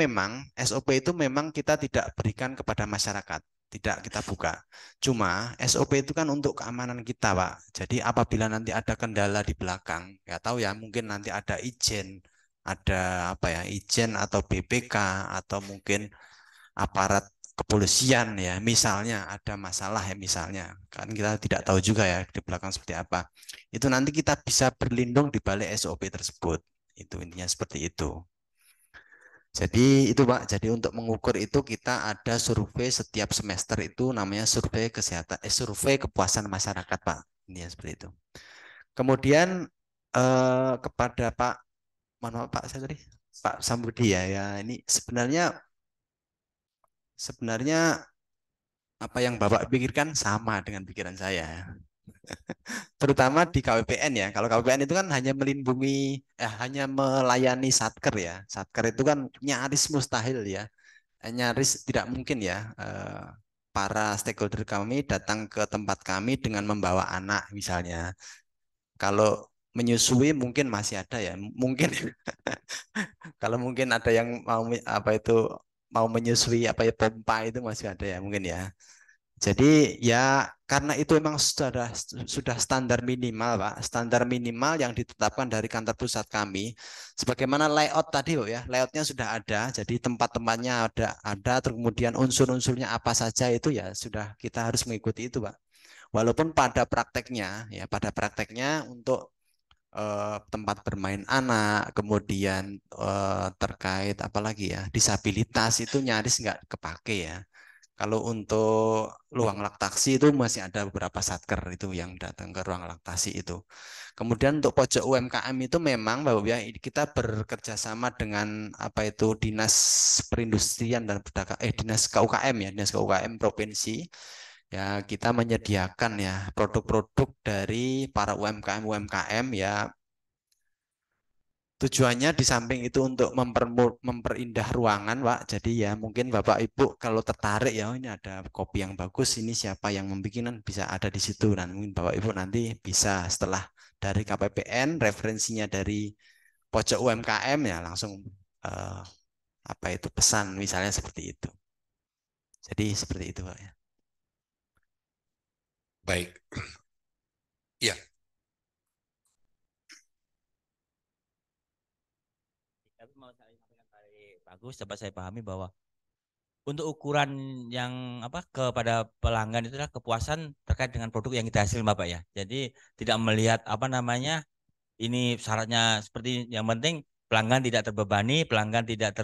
Speaker 6: itu memang kita tidak berikan kepada masyarakat, tidak kita buka. Cuma SOP itu kan untuk keamanan kita Pak. Jadi apabila nanti ada kendala di belakang, ya tahu ya mungkin nanti ada izin, ada izin atau BPK atau mungkin aparat kepolisian ya misalnya ada masalah ya misalnya kan kita tidak tahu juga ya di belakang seperti apa itu nanti kita bisa berlindung di balik SOP tersebut itu intinya seperti itu. Jadi itu Pak, jadi untuk mengukur itu kita ada survei setiap semester itu namanya survei kesehatan survei kepuasan masyarakat Pak, intinya seperti itu. Kemudian kepada Pak Pak saya tadi Pak Samhudi ya ini sebenarnya apa yang Bapak pikirkan sama dengan pikiran saya. Terutama di KPPN ya. Kalau KPPN itu kan hanya melindungi, hanya melayani Satker ya. Satker itu kan nyaris mustahil ya. Nyaris tidak mungkin ya. Para stakeholder kami datang ke tempat kami dengan membawa anak misalnya. Kalau menyusui mungkin masih ada ya. Mungkin kalau mungkin ada yang mau mau menyusui pompa itu masih ada ya mungkin ya. Jadi ya karena itu memang sudah standar minimal Pak, standar minimal yang ditetapkan dari kantor pusat kami. Sebagaimana layout tadi Pak ya, layoutnya sudah ada, jadi tempat-tempatnya ada, kemudian unsur-unsurnya apa saja itu ya sudah kita harus mengikuti itu Pak. Walaupun pada prakteknya untuk tempat bermain anak, kemudian terkait apalagi ya disabilitas itu nyaris nggak kepake ya. Kalau untuk ruang laktasi itu masih ada beberapa satker itu yang datang ke ruang laktasi itu. Kemudian untuk pojok UMKM itu memang Bapak ya kita bekerja sama dengan apa itu Dinas Perindustrian dan Perdagangan Dinas KUKM ya, Dinas KUKM provinsi. Ya, kita menyediakan ya produk-produk dari para UMKM ya. Tujuannya di samping itu untuk memperindah ruangan, Pak. Jadi ya mungkin Bapak Ibu kalau tertarik ya, ini ada kopi yang bagus, ini siapa yang membikinan bisa ada di situ. Dan mungkin Bapak Ibu nanti bisa setelah dari KPPN, referensinya dari pojok UMKM ya langsung apa itu pesan misalnya seperti itu. Jadi seperti itu, Pak ya.
Speaker 7: Baik. Ya.
Speaker 8: Tapi mau saya sampaikan dari bagus, dapat saya pahami bahwa untuk ukuran yang apa kepada pelanggan itu adalah kepuasan terkait dengan produk yang kita hasil Bapak ya. Jadi tidak melihat apa namanya ini syaratnya seperti yang penting pelanggan tidak terbebani, pelanggan tidak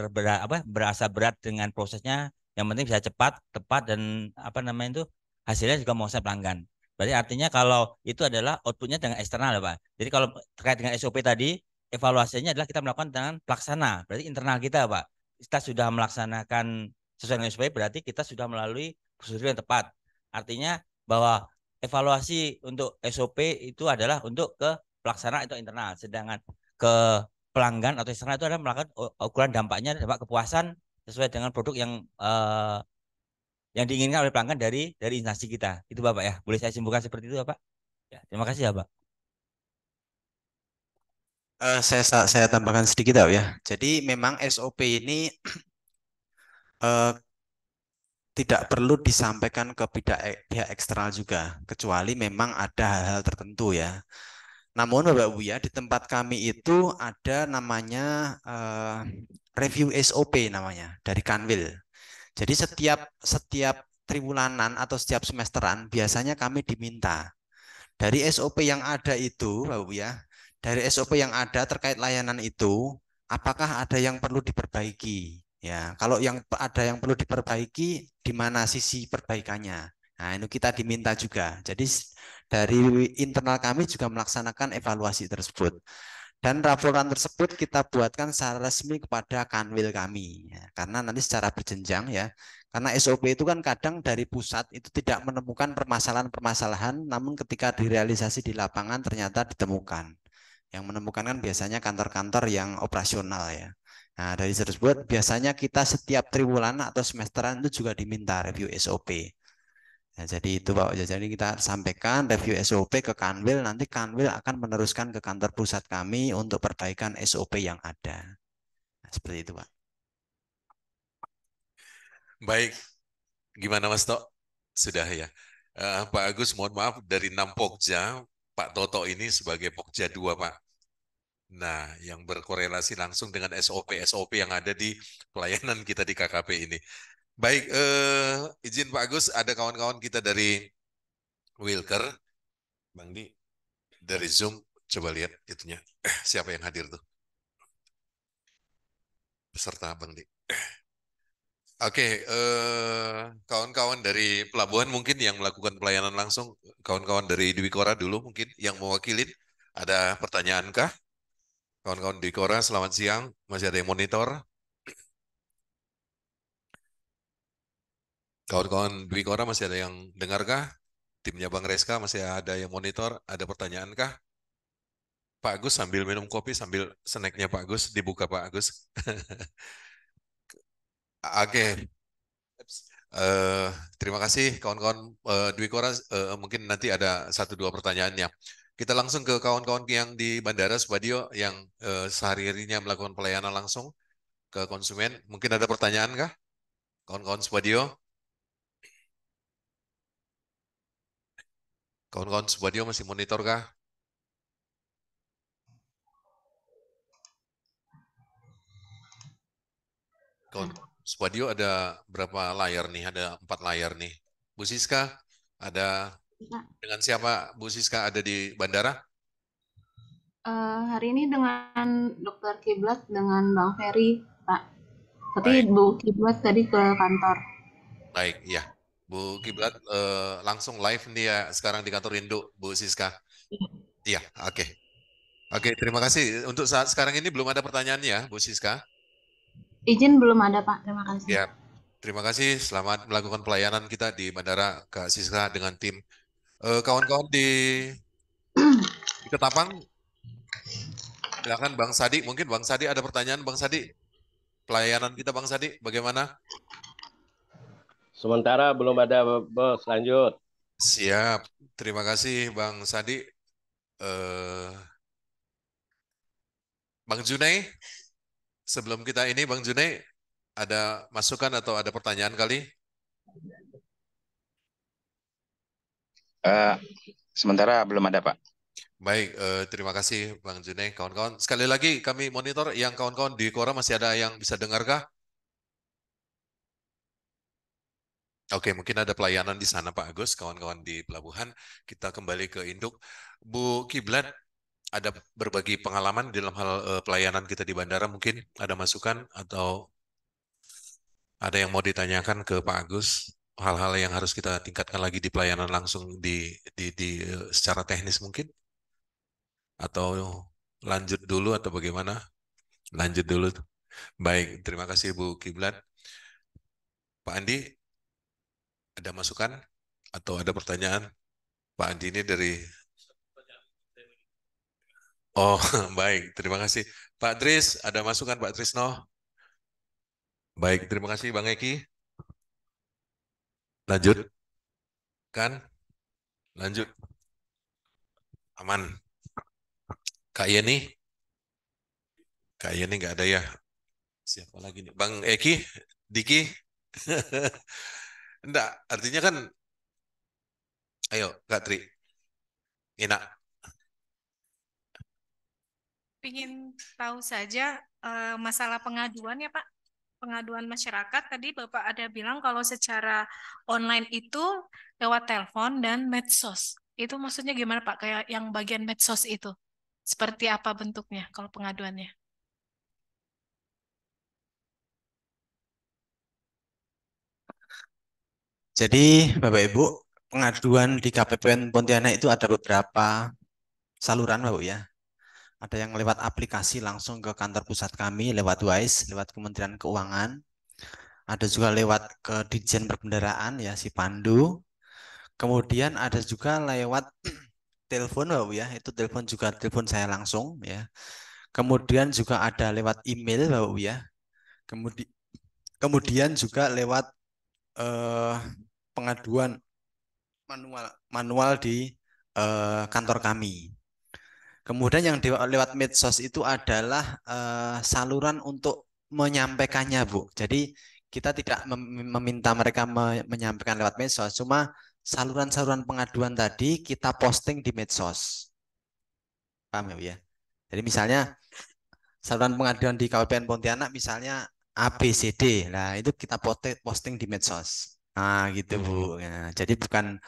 Speaker 8: berasa berat dengan prosesnya. Yang penting bisa cepat, tepat dan apa namanya itu hasilnya juga memuaskan pelanggan. Berarti artinya kalau itu adalah outputnya dengan eksternal ya Pak. Jadi kalau terkait dengan SOP tadi, evaluasinya adalah kita melakukan dengan pelaksana. Berarti internal kita Pak. Kita sudah melaksanakan sesuai dengan SOP berarti kita sudah melalui prosedur yang tepat. Artinya bahwa evaluasi untuk SOP itu adalah untuk ke pelaksana itu internal, sedangkan ke pelanggan atau eksternal itu adalah melakukan ukuran dampaknya, dampak kepuasan sesuai dengan produk yang diinginkan oleh pelanggan dari instansi kita. Itu Bapak ya. Boleh saya simpulkan seperti itu Bapak? Ya, terima kasih ya Pak.
Speaker 6: Saya tambahkan sedikit ya. Jadi memang SOP ini tidak perlu disampaikan ke pihak eksternal juga, kecuali memang ada hal-hal tertentu ya. Namun Bapak Ibu ya, di tempat kami itu ada namanya review SOP namanya dari Kanwil. Jadi setiap triwulanan atau setiap semesteran biasanya kami diminta dari SOP yang ada itu, Bapak Ibu ya, dari SOP yang ada terkait layanan itu, apakah ada yang perlu diperbaiki? Ya, kalau ada yang perlu diperbaiki, di mana sisi perbaikannya? Nah, itu kita diminta juga. Jadi dari internal kami juga melaksanakan evaluasi tersebut. Dan laporan tersebut kita buatkan secara resmi kepada Kanwil kami. Ya, karena nanti secara berjenjang ya. Karena SOP itu kan kadang dari pusat itu tidak menemukan permasalahan-permasalahan, namun ketika direalisasi di lapangan ternyata ditemukan. Yang menemukan kan biasanya kantor-kantor yang operasional ya. Nah, dari tersebut biasanya kita setiap triwulan atau semesteran itu juga diminta review SOP. Nah, jadi itu Pak. Jadi kita sampaikan review SOP ke Kanwil, nanti Kanwil akan meneruskan ke kantor pusat kami untuk perbaikan SOP yang ada. Nah, seperti itu Pak.
Speaker 7: Baik. Gimana Mas Tok? Sudah ya. Pak Agus, mohon maaf dari 6 Pokja, Pak Toto ini sebagai Pokja 2 Pak. Nah, yang berkorelasi langsung dengan SOP-SOP yang ada di pelayanan kita di KKP ini. Baik, izin Pak Agus, ada kawan-kawan kita dari Wilker, Bang Di, dari Zoom, coba lihat itunya, siapa yang hadir tuh? Peserta Bang Di. Oke, kawan-kawan dari pelabuhan mungkin yang melakukan pelayanan langsung, kawan-kawan dari Dwi Kora dulu mungkin yang mewakilin, ada pertanyaankah? Kawan-kawan Dwi Kora, selamat siang, masih ada yang monitor? Kawan-kawan Dwi Kora masih ada yang dengarkah? Timnya Bang Reska masih ada yang monitor? Ada pertanyaankah? Pak Agus sambil minum kopi, sambil snacknya Pak Agus, dibuka Pak Agus. Oke, terima kasih kawan-kawan Dwi Kora. Mungkin nanti ada 1-2 pertanyaannya. Kita langsung ke kawan-kawan yang di Bandara Supadio yang sehari-harinya melakukan pelayanan langsung ke konsumen. Mungkin ada pertanyaan kah? Kawan-kawan Supadio? Kawan-kawan Supadio masih monitor kah? Kawan Supadio ada berapa layar nih? Ada 4 layar nih. Bu Siska, ada dengan siapa Bu Siska ada di bandara?
Speaker 10: Hari ini dengan Dokter Kiblat dengan Bang Ferry, Pak. Tapi
Speaker 7: Baik.
Speaker 10: Bu Kiblat tadi ke kantor.
Speaker 7: Baik, ya. Bu Kiblat langsung live nih ya sekarang di kantor Induk, Bu Siska. Iya, oke. Oke, terima kasih. Untuk saat sekarang ini belum ada pertanyaan ya, Bu Siska.
Speaker 10: Izin belum ada, Pak. Terima kasih.
Speaker 7: Ya, terima kasih. Selamat melakukan pelayanan kita di Bandara Kak Siska dengan tim. Kawan-kawan di Ketapang, silakan Bang Sadi. Mungkin Bang Sadi ada pertanyaan, Bang Sadi. Pelayanan kita Bang Sadi, bagaimana?
Speaker 11: Sementara belum ada, Bos. Lanjut.
Speaker 7: Siap. Terima kasih Bang Sadi. Bang Junai, sebelum kita ini Bang Junai, ada masukan atau ada pertanyaan kali?
Speaker 12: Sementara belum ada, Pak.
Speaker 7: Baik, terima kasih Bang Junai, kawan-kawan. Sekali lagi kami monitor, yang kawan-kawan di Quora masih ada yang bisa dengarkah? Oke, mungkin ada pelayanan di sana Pak Agus, kawan-kawan di pelabuhan. Kita kembali ke Induk. Bu Kiblat, ada berbagi pengalaman dalam hal pelayanan kita di bandara, mungkin ada masukan atau ada yang mau ditanyakan ke Pak Agus? Hal-hal yang harus kita tingkatkan lagi di pelayanan langsung secara teknis mungkin? Atau lanjut dulu atau bagaimana? Lanjut dulu. Baik, terima kasih Bu Kiblat. Pak Andi, ada masukan atau ada pertanyaan? Pak Andi ini dari... Oh, baik, terima kasih. Pak Tris, ada masukan Pak Trisno? Baik, terima kasih Bang Eki. Lanjut. Kan? Lanjut. Aman. Kak Yeni? Kak Yeni nggak ada ya? Siapa lagi nih? Bang Eki? Diki? Enggak, artinya kan, ayo Kak Tri. Ina.
Speaker 2: Ingin tahu saja masalah pengaduan ya Pak. Pengaduan masyarakat tadi Bapak ada bilang kalau secara online itu lewat telepon dan medsos. Itu maksudnya gimana Pak? Kayak yang bagian medsos itu. Seperti apa bentuknya kalau pengaduannya?
Speaker 6: Jadi Bapak Ibu, pengaduan di KPPN Pontianak itu ada beberapa saluran Bapak ya. Ada yang lewat aplikasi langsung ke kantor pusat kami, lewat WISE, lewat Kementerian Keuangan. Ada juga lewat ke Ditjen Perbendaraan ya, si Pandu. Kemudian ada juga lewat telepon Bapak ya, itu telepon juga telepon saya langsung ya. Kemudian juga ada lewat email Bapak ya. Kemudian juga lewat pengaduan manual di kantor kami. Kemudian yang lewat medsos itu adalah saluran untuk menyampaikannya, Bu. Jadi kita tidak meminta mereka menyampaikan lewat medsos, cuma saluran-saluran pengaduan tadi kita posting di medsos. Paham ya, Bu ya? Jadi misalnya saluran pengaduan di Kabupaten Pontianak misalnya ABCD. Nah, itu kita posting di medsos. Nah, gitu Bu. Ya, jadi bukan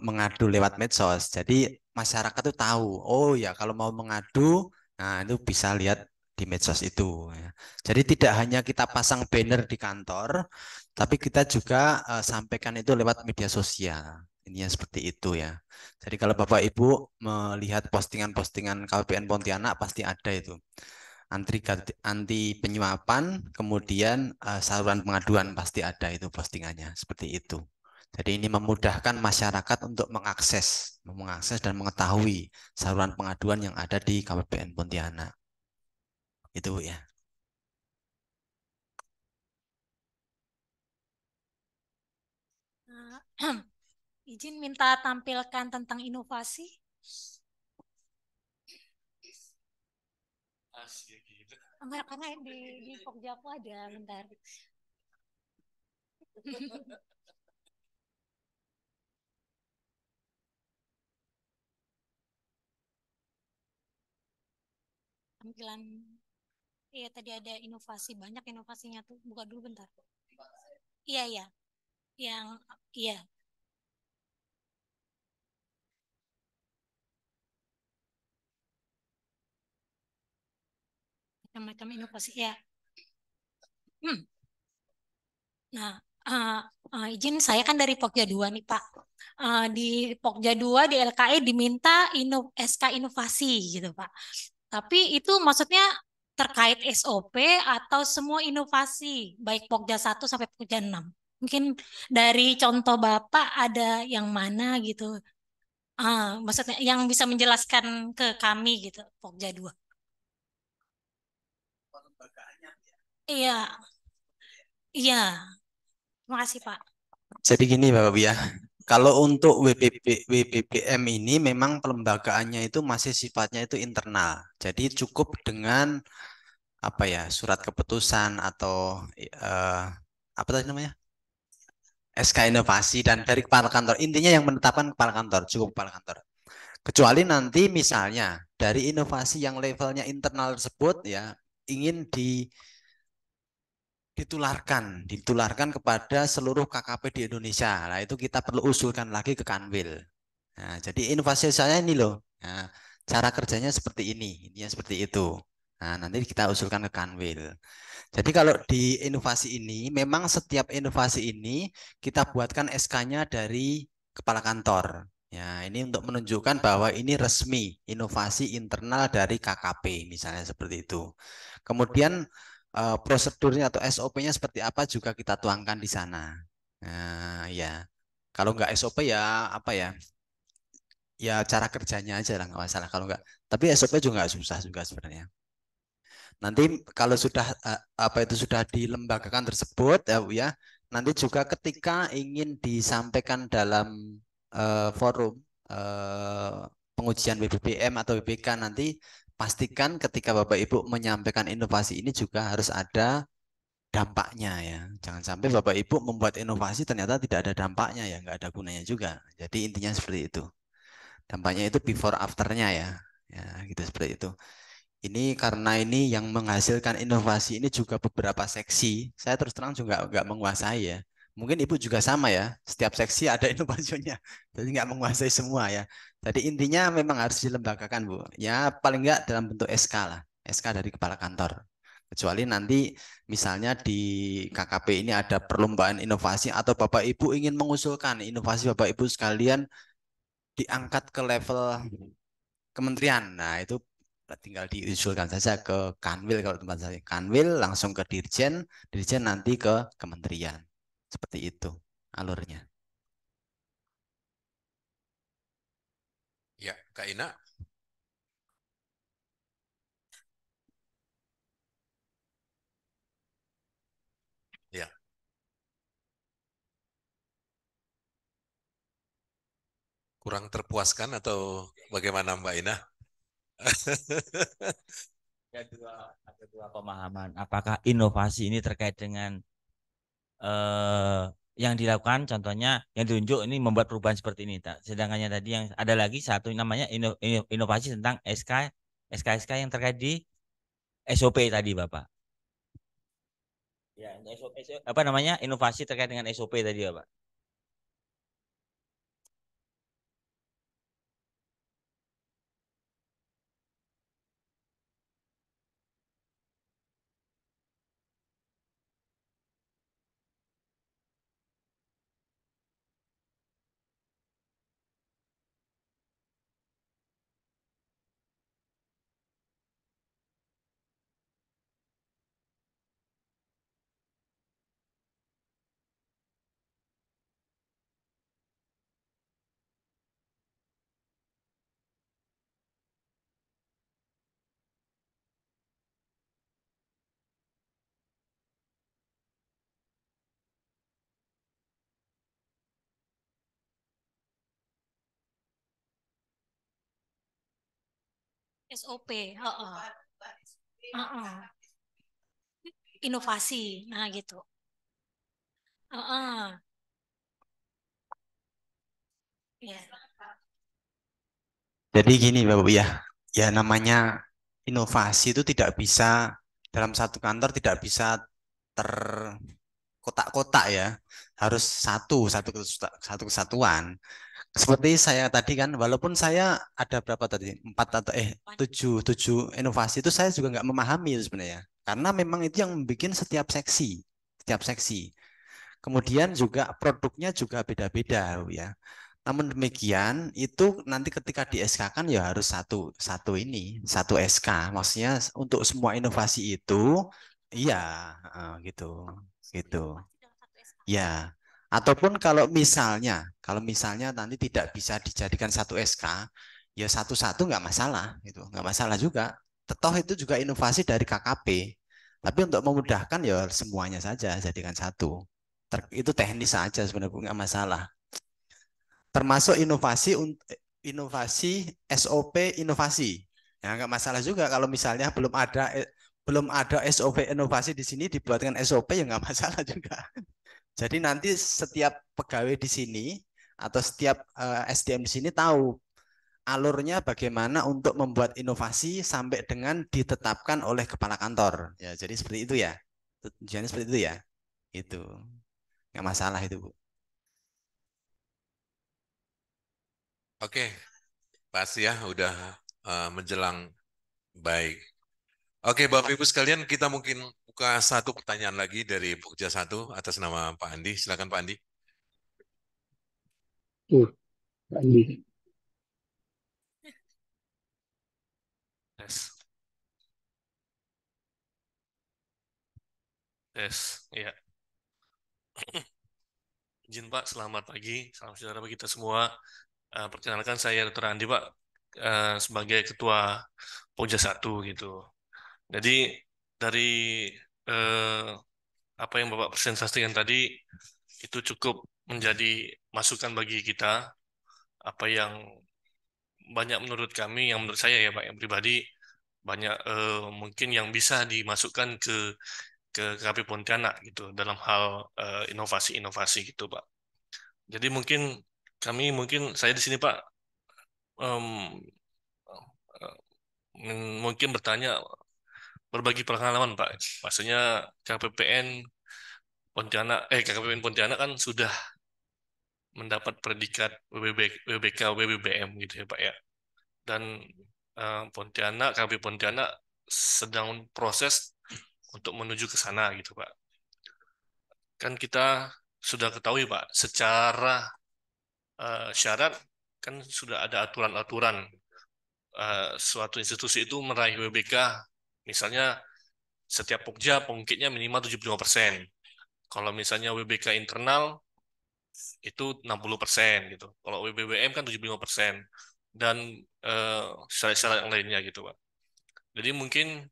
Speaker 6: mengadu lewat medsos. Jadi masyarakat tuh tahu, oh ya kalau mau mengadu, nah itu bisa lihat di medsos itu. Ya. Jadi tidak hanya kita pasang banner di kantor, tapi kita juga sampaikan itu lewat media sosial. Ini ya seperti itu ya. Jadi kalau Bapak Ibu melihat postingan-postingan KPPN Pontianak pasti ada itu anti penyuapan, kemudian saluran pengaduan pasti ada itu postingannya seperti itu. Jadi ini memudahkan masyarakat untuk mengakses dan mengetahui saluran pengaduan yang ada di KPPN Pontianak. Itu Bu ya.
Speaker 2: Izin minta tampilkan tentang inovasi. Enggak, karena di Pokjaku ada, bentar. Tampilan, iya tadi ada inovasi, banyak inovasinya tuh. Buka dulu bentar. Iya, iya. Yang, iya. Macam-macam inovasi, ya. Nah,
Speaker 13: Izin saya kan dari Pokja 2 nih Pak. Di Pokja 2 di LKE diminta SK inovasi gitu Pak. Tapi itu maksudnya terkait SOP atau semua inovasi baik Pokja 1 sampai Pokja 6. Mungkin dari contoh Bapak ada yang mana gitu. Maksudnya yang bisa menjelaskan ke kami gitu Pokja 2. Iya, iya. Terima kasih Pak.
Speaker 6: Jadi gini Bapak ya, kalau untuk WBPM ini memang pelembagaannya itu masih sifatnya itu internal. Jadi cukup dengan apa ya, surat keputusan atau apa tadi namanya? SK inovasi dan dari kepala kantor. Intinya yang menetapkan kepala kantor, cukup kepala kantor. Kecuali nanti misalnya dari inovasi yang levelnya internal tersebut ya ingin ditularkan kepada seluruh KKP di Indonesia. Nah, itu kita perlu usulkan lagi ke Kanwil. Nah, jadi inovasi saya ini loh. Nah, cara kerjanya seperti ini, intinya seperti itu. Nah, nanti kita usulkan ke Kanwil. Jadi kalau di inovasi ini, memang setiap inovasi ini kita buatkan SK-nya dari kepala kantor. Ya, ini untuk menunjukkan bahwa ini resmi inovasi internal dari KKP, misalnya seperti itu. Kemudian prosedurnya atau SOP-nya seperti apa juga kita tuangkan di sana. Nah, ya, kalau nggak SOP ya apa ya? Ya cara kerjanya aja lah nggak masalah kalau nggak. Tapi SOP juga nggak susah juga sebenarnya. Nanti kalau sudah apa itu sudah dilembagakan tersebut ya Bu ya, nanti juga ketika ingin disampaikan dalam forum pengujian BBPM atau BPK nanti pastikan ketika Bapak Ibu menyampaikan inovasi ini juga harus ada dampaknya ya. Jangan sampai Bapak Ibu membuat inovasi ternyata tidak ada dampaknya ya, nggak ada gunanya juga. Jadi intinya seperti itu. Dampaknya itu before afternya ya. Ya, gitu seperti itu. Ini karena ini yang menghasilkan inovasi ini juga beberapa seksi. Saya terus terang juga nggak menguasai ya. Mungkin Ibu juga sama ya. Setiap seksi ada inovasinya. Jadi nggak menguasai semua ya. Jadi intinya memang harus dilembagakan Bu. Ya paling nggak dalam bentuk SK lah. SK dari kepala kantor. Kecuali nanti misalnya di KKP ini ada perlombaan inovasi atau Bapak Ibu ingin mengusulkan inovasi Bapak Ibu sekalian diangkat ke level kementerian. Nah, itu tinggal diusulkan saja ke Kanwil kalau tempat saya. Kanwil langsung ke Dirjen, Dirjen nanti ke kementerian. Seperti itu alurnya.
Speaker 7: Ya, Kak Ina. Ya. Kurang terpuaskan atau bagaimana Mbak Ina?
Speaker 8: Ada dua pemahaman. Apakah inovasi ini terkait dengan yang dilakukan, contohnya yang ditunjuk ini membuat perubahan seperti ini. Sedangkannya tadi yang ada lagi satu namanya inovasi tentang SK yang terkait di SOP tadi, Bapak. Ya, SOP, apa namanya inovasi terkait dengan SOP tadi, Bapak.
Speaker 13: SOP, inovasi, nah gitu. Ya.
Speaker 6: Jadi gini Bapak ya, ya namanya inovasi itu tidak bisa dalam satu kantor tidak bisa terkotak-kotak ya, harus satu kesatuan. Seperti saya tadi kan, walaupun saya ada berapa tadi, 7 inovasi itu saya juga nggak memahami itu sebenarnya, karena memang itu yang membuat setiap seksi. Kemudian juga produknya juga beda-beda ya. Namun demikian itu nanti ketika di SK kan ya harus satu SK. Maksudnya untuk semua inovasi itu iya gitu gitu. Ya. Ataupun kalau misalnya nanti tidak bisa dijadikan satu SK, ya satu-satu nggak masalah, gitu, nggak masalah juga. Toh itu juga inovasi dari KKP. Tapi untuk memudahkan ya semuanya saja jadikan satu. Itu teknis saja sebenarnya nggak masalah. Termasuk inovasi SOP inovasi. Ya nggak masalah juga kalau misalnya belum ada SOP inovasi di sini dibuatkan SOP ya nggak masalah juga. Jadi nanti setiap pegawai di sini atau setiap SDM di sini tahu alurnya bagaimana untuk membuat inovasi sampai dengan ditetapkan oleh kepala kantor. Ya, jadi seperti itu ya. Tujuannya seperti itu ya. Itu nggak masalah itu, Bu.
Speaker 7: Oke, pasti ya udah menjelang baik. Oke, Bapak Ibu sekalian, kita mungkin buka satu pertanyaan lagi dari Pokja 1 atas nama Pak Andi. Silakan Pak Andi.
Speaker 14: Pak Andi.
Speaker 15: Tes. Tes, ya. Izin Pak, selamat pagi, salam sejahtera bagi kita semua. Perkenalkan saya Dr. Andi Pak, sebagai Ketua Pokja 1 gitu. Jadi dari apa yang Bapak presentasikan tadi itu cukup menjadi masukan bagi kita. Apa yang banyak menurut kami, yang menurut saya ya Pak, yang pribadi banyak mungkin yang bisa dimasukkan ke KP Pontianak gitu dalam hal inovasi-inovasi gitu Pak. Jadi mungkin saya di sini Pak mungkin bertanya berbagi pengalaman Pak. Maksudnya KPPN Pontianak kan sudah mendapat predikat WBK WBBM gitu ya Pak ya. Dan KP Pontianak sedang proses untuk menuju ke sana gitu Pak. Kan kita sudah ketahui Pak, secara syarat kan sudah ada aturan-aturan suatu institusi itu meraih WBK, misalnya setiap Pokja pengungkitnya minimal 75%. Kalau misalnya WBK internal itu 60% gitu. Kalau WBBM kan 75% dan syarat-syarat yang lainnya gitu Pak. Jadi mungkin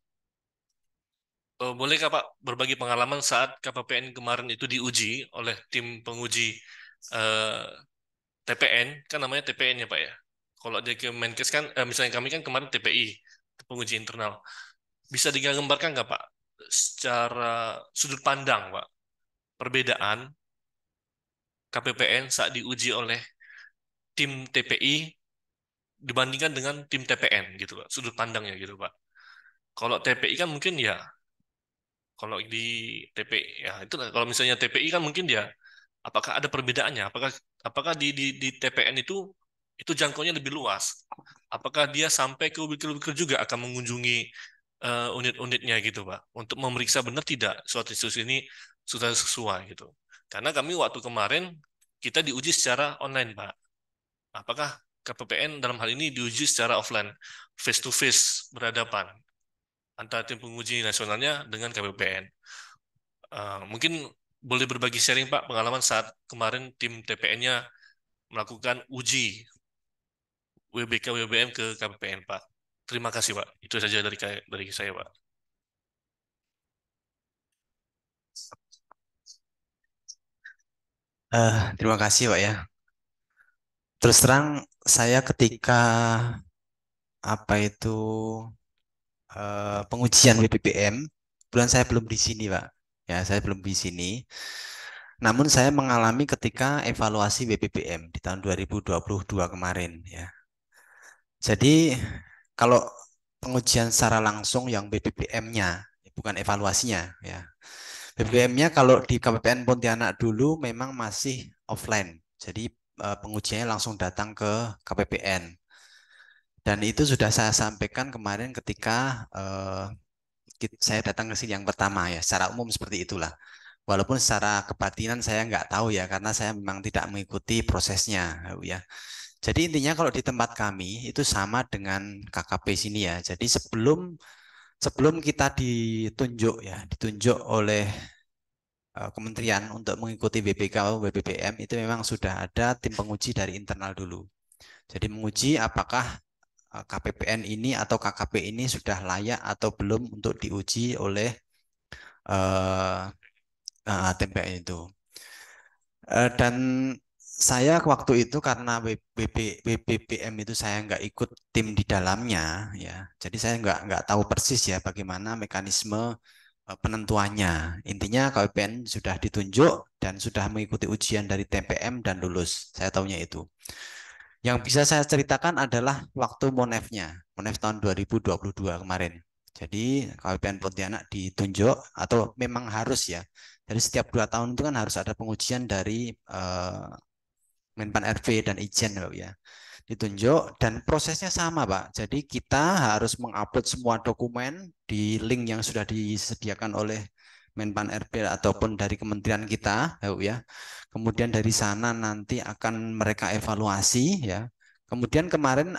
Speaker 15: bolehkah Pak berbagi pengalaman saat KPPN kemarin itu diuji oleh tim penguji TPN, kan namanya TPN ya Pak ya. Kalau di Kemenkes kan, misalnya kami kan kemarin TPI, penguji internal. Bisa digambarkan nggak Pak, secara sudut pandang Pak, perbedaan KPPN saat diuji oleh tim TPI dibandingkan dengan tim TPN gitu Pak, sudut pandangnya gitu Pak. Kalau TPI kan mungkin ya, kalau di TPI ya itu kalau misalnya TPI kan mungkin dia apakah ada perbedaannya? Apakah di TPN itu jangkauannya lebih luas? Apakah dia sampai ke ubikil-ubikil juga akan mengunjungi unit-unitnya gitu Pak, untuk memeriksa benar tidak suatu institusi ini sudah sesuai gitu. Karena kami waktu kemarin kita diuji secara online Pak. Apakah KPPN dalam hal ini diuji secara offline, face to face, berhadapan antara tim penguji nasionalnya dengan KPPN. Mungkin boleh berbagi sharing Pak pengalaman saat kemarin tim TPN-nya melakukan uji WBK WBM ke KPPN Pak. Terima kasih Pak. Itu saja dari saya Pak.
Speaker 6: Terima kasih Pak ya. Terus terang saya ketika pengujian WBBM, bulan saya belum di sini Pak. Ya, saya belum di sini. Namun saya mengalami ketika evaluasi WBBM di tahun 2022 kemarin ya. Jadi kalau pengujian secara langsung yang BBBM-nya, bukan evaluasinya ya. BBBM-nya kalau di KPPN Pontianak dulu memang masih offline. Jadi pengujiannya langsung datang ke KPPN. Dan itu sudah saya sampaikan kemarin ketika saya datang ke sini yang pertama ya, secara umum seperti itulah. Walaupun secara kebatinan saya nggak tahu ya, karena saya memang tidak mengikuti prosesnya, ya. Jadi intinya kalau di tempat kami itu sama dengan KKP sini ya. Jadi sebelum sebelum kita ditunjuk oleh kementerian untuk mengikuti BPK atau BPPM, itu memang sudah ada tim penguji dari internal dulu. Jadi menguji apakah KPPN ini atau KKP ini sudah layak atau belum untuk diuji oleh TPN itu. Dan saya waktu itu karena BPPM itu saya nggak ikut tim di dalamnya ya, jadi saya nggak tahu persis ya bagaimana mekanisme penentuannya. Intinya KPPN sudah ditunjuk dan sudah mengikuti ujian dari TPM dan lulus. Saya tahunya itu. Yang bisa saya ceritakan adalah waktu Monef-nya, Monef tahun 2022 kemarin. Jadi KPPN Pontianak ditunjuk atau memang harus ya. Jadi setiap 2 tahun itu kan harus ada pengujian dari Menpan RB dan Ijen ya. Ditunjuk dan prosesnya sama Pak. Jadi kita harus mengupload semua dokumen di link yang sudah disediakan oleh Menpan RB ataupun dari kementerian kita ya. Kemudian dari sana nanti akan mereka evaluasi ya. Kemudian kemarin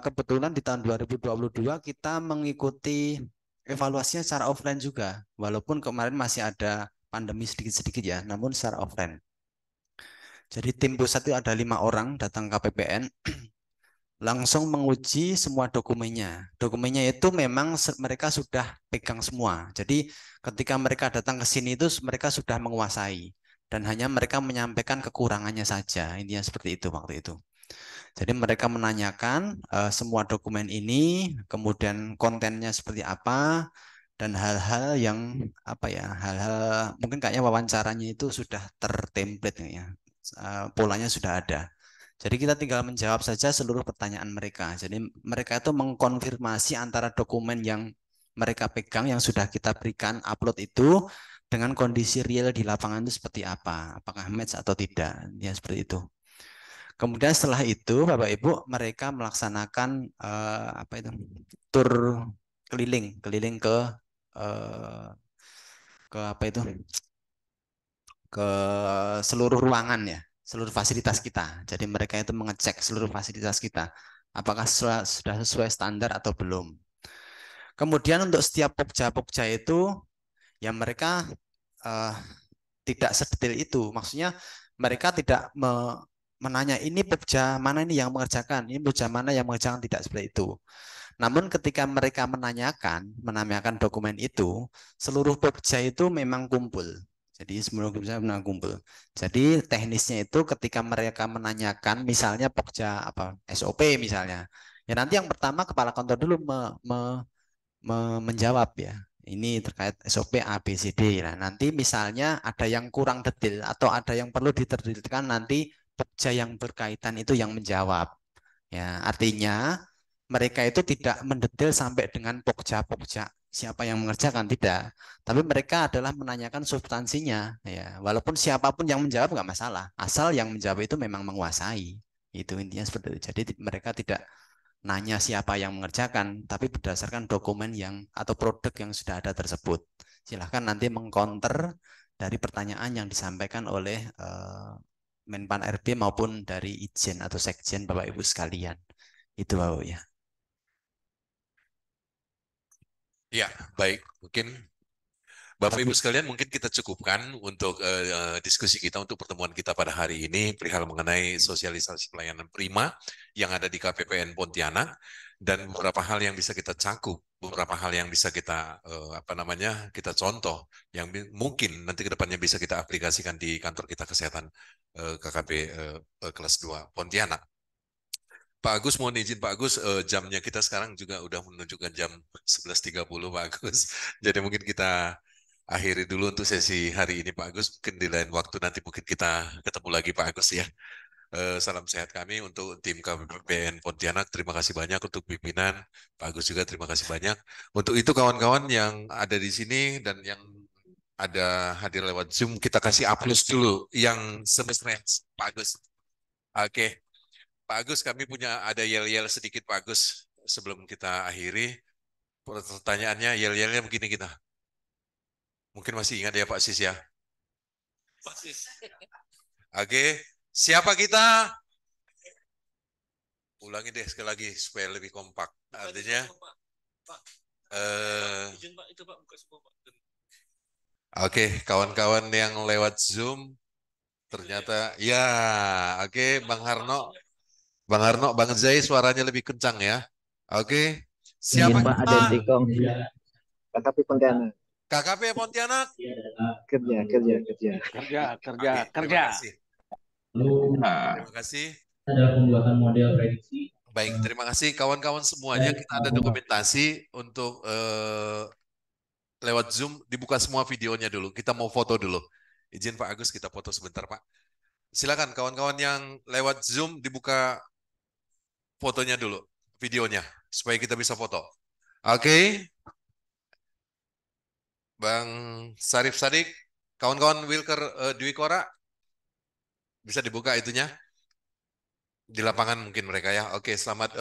Speaker 6: kebetulan di tahun 2022 kita mengikuti evaluasinya secara offline juga. Walaupun kemarin masih ada pandemi sedikit-sedikit ya, namun secara offline. Jadi tim pusat itu ada 5 orang datang KPPN, langsung menguji semua dokumennya. Dokumennya itu memang mereka sudah pegang semua. Jadi ketika mereka datang ke sini itu mereka sudah menguasai. Dan hanya mereka menyampaikan kekurangannya saja. Intinya seperti itu waktu itu. Jadi mereka menanyakan semua dokumen ini, kemudian kontennya seperti apa, dan hal-hal yang apa ya, hal-hal mungkin kayaknya wawancaranya itu sudah tertemplate ya. Polanya sudah ada. Jadi kita tinggal menjawab saja seluruh pertanyaan mereka. Jadi mereka itu mengkonfirmasi antara dokumen yang mereka pegang yang sudah kita berikan upload itu dengan kondisi real di lapangan itu seperti apa, apakah match atau tidak, ya seperti itu. Kemudian setelah itu Bapak Ibu mereka melaksanakan apa itu tur keliling ke apa itu ke seluruh ruangan ya, seluruh fasilitas kita. Jadi mereka itu mengecek seluruh fasilitas kita, apakah sudah sesuai standar atau belum. Kemudian untuk setiap pokja-pokja itu, ya mereka tidak sedetail itu. Maksudnya mereka tidak menanya ini pokja mana ini yang mengerjakan, ini pokja mana yang mengerjakan, tidak seperti itu. Namun ketika mereka menanyakan dokumen itu, seluruh pokja itu memang kumpul. Jadi semua pokja memang kumpul. Jadi teknisnya itu ketika mereka menanyakan, misalnya pokja apa SOP misalnya, ya nanti yang pertama kepala kantor dulu menjawab ya. Ini terkait SOP A, B, C, D. Nah, nanti misalnya ada yang kurang detail atau ada yang perlu diterdetilkan, nanti pokja yang berkaitan itu yang menjawab. Ya, artinya mereka itu tidak mendetail sampai dengan pokja-pokja siapa yang mengerjakan, tidak. Tapi mereka adalah menanyakan substansinya. Ya, walaupun siapapun yang menjawab nggak masalah, asal yang menjawab itu memang menguasai. Itu intinya seperti itu. Jadi mereka tidak nanya siapa yang mengerjakan, tapi berdasarkan dokumen yang atau produk yang sudah ada tersebut. Silahkan nanti mengcounter dari pertanyaan yang disampaikan oleh Menpan RB maupun dari Ijen atau Sekjen Bapak Ibu sekalian. Itu Bapak ya.
Speaker 7: Ya, baik. Mungkin Bapak Ibu sekalian, mungkin kita cukupkan untuk diskusi kita untuk pertemuan kita pada hari ini perihal mengenai sosialisasi pelayanan prima yang ada di KPPN Pontianak dan beberapa hal yang bisa kita cakup, beberapa hal yang bisa kita kita contoh yang mungkin nanti ke depannya bisa kita aplikasikan di kantor kita kesehatan KKP kelas 2 Pontianak. Pak Agus, mohon izin Pak Agus, jamnya kita sekarang juga udah menunjukkan jam 11.30 Pak Agus. Jadi mungkin kita akhiri dulu untuk sesi hari ini Pak Agus. Mungkin di lain waktu nanti mungkin kita ketemu lagi Pak Agus ya. Salam sehat kami untuk tim KPPN Pontianak. Terima kasih banyak untuk pimpinan. Pak Agus juga terima kasih banyak. Untuk itu kawan-kawan yang ada di sini dan yang ada hadir lewat Zoom, kita kasih aplaus dulu yang semestinya Pak Agus. Oke. Pak Agus, kami punya ada yel-yel sedikit Pak Agus sebelum kita akhiri. Pertanyaannya yel-yelnya begini kita. Mungkin masih ingat ya Pak Sis ya. Oke, siapa kita? Ulangi deh sekali lagi supaya lebih kompak. Artinya, oke, kawan-kawan yang lewat Zoom, ternyata, ya, oke, Bang Harno, Bang Zai suaranya lebih kencang ya. Oke, siapa
Speaker 16: Pak
Speaker 7: kita?
Speaker 16: ada tikong KKP Pontianak.
Speaker 7: KKP Pontianak.
Speaker 16: Kerja.
Speaker 7: Oke, terima kasih. Terima kasih.
Speaker 4: Ada pembuatan model prediksi.
Speaker 7: Baik, terima kasih kawan-kawan semuanya. Kita ada dokumentasi untuk lewat Zoom, dibuka semua videonya dulu. Kita mau foto dulu. Izin Pak Agus, kita foto sebentar Pak. Silakan kawan-kawan yang lewat Zoom dibuka fotonya dulu, videonya, supaya kita bisa foto. Oke. Bang Sarif Sadik, kawan-kawan Wilker Dwi Kora, bisa dibuka itunya? Di lapangan mungkin mereka ya. Oke, selamat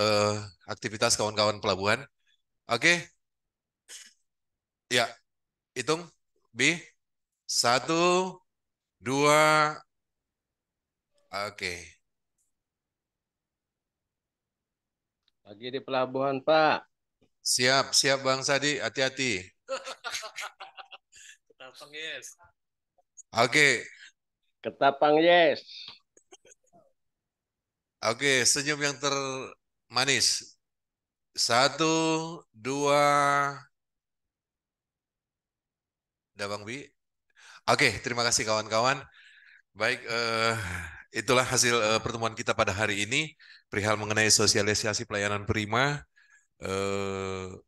Speaker 7: aktivitas kawan-kawan pelabuhan. Oke. Ya, hitung. B. 1, 2. Oke.
Speaker 11: Lagi di pelabuhan, Pak.
Speaker 7: Siap, siap Bang Sadi. Hati-hati.
Speaker 15: Ketapang, yes.
Speaker 7: Oke.
Speaker 11: Ketapang, yes.
Speaker 7: Oke, senyum yang termanis. 1, 2. Udah Bang Bi? Oke, terima kasih kawan-kawan. Baik, itulah hasil pertemuan kita pada hari ini perihal mengenai sosialisasi pelayanan prima.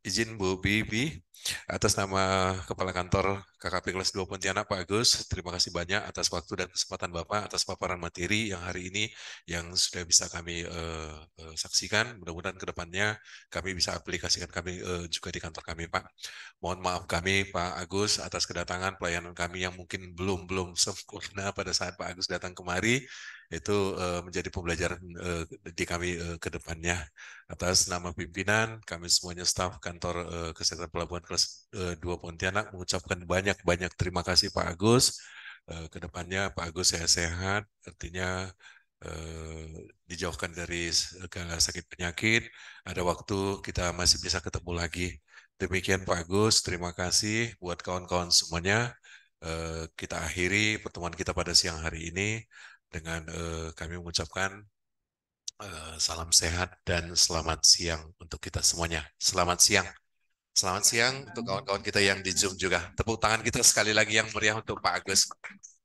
Speaker 7: Izin Bu Bibi atas nama Kepala Kantor KKP kelas 2 Pontianak Pak Agus, terima kasih banyak atas waktu dan kesempatan Bapak atas paparan materi yang hari ini yang sudah bisa kami saksikan. Mudah-mudahan ke depannya kami bisa aplikasikan kami juga di kantor kami Pak. Mohon maaf kami Pak Agus atas kedatangan pelayanan kami yang mungkin belum sempurna pada saat Pak Agus datang kemari. Itu menjadi pembelajaran di kami ke depannya. Atas nama pimpinan, kami semuanya staf kantor kesehatan pelabuhan kelas 2 Pontianak mengucapkan banyak-banyak terima kasih Pak Agus. Kedepannya Pak Agus sehat-sehat, artinya dijauhkan dari segala sakit penyakit. Ada waktu kita masih bisa ketemu lagi. Demikian Pak Agus, terima kasih buat kawan-kawan semuanya. Kita akhiri pertemuan kita pada siang hari ini dengan kami mengucapkan salam sehat dan selamat siang untuk kita semuanya. Selamat siang. Selamat siang untuk kawan-kawan kita yang di Zoom juga. Tepuk tangan kita sekali lagi yang meriah untuk Pak Agus.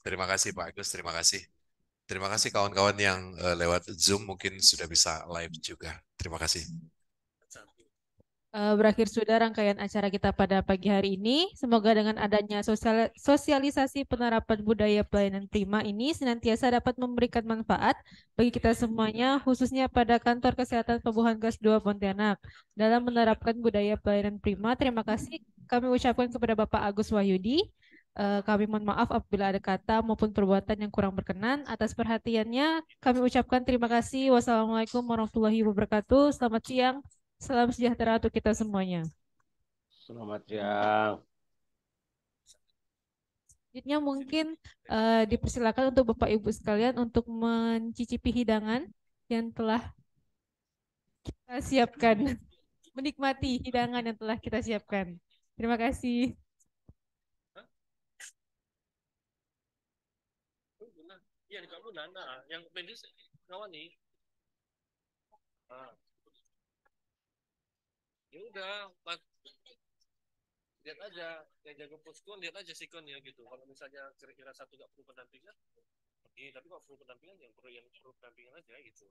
Speaker 7: Terima kasih Pak Agus, terima kasih. Terima kasih kawan-kawan yang lewat Zoom mungkin sudah bisa live juga. Terima kasih.
Speaker 3: Berakhir sudah rangkaian acara kita pada pagi hari ini. Semoga dengan adanya sosialisasi penerapan budaya pelayanan prima ini senantiasa dapat memberikan manfaat bagi kita semuanya, khususnya pada Kantor Kesehatan Pelabuhan Kelas 2 Pontianak. Dalam menerapkan budaya pelayanan prima, terima kasih kami ucapkan kepada Bapak Agus Wahyudi. Kami mohon maaf apabila ada kata maupun perbuatan yang kurang berkenan. Atas perhatiannya, kami ucapkan terima kasih. Wassalamualaikum warahmatullahi wabarakatuh. Selamat siang. Salam sejahtera untuk kita semuanya.
Speaker 11: Selamat siang.
Speaker 3: Selanjutnya mungkin dipersilakan untuk Bapak Ibu sekalian untuk mencicipi hidangan yang telah kita siapkan. Menikmati hidangan yang telah kita siapkan. Terima kasih.
Speaker 15: Iya, kamu Nana, yang pendek kawan nih. Ya udah, lihat aja yang jaga posko, lihat aja sikon ya gitu. Kalau misalnya kira-kira satu nggak perlu pendampingan, tapi kalau perlu pendampingan yang perlu pendampingan aja gitu.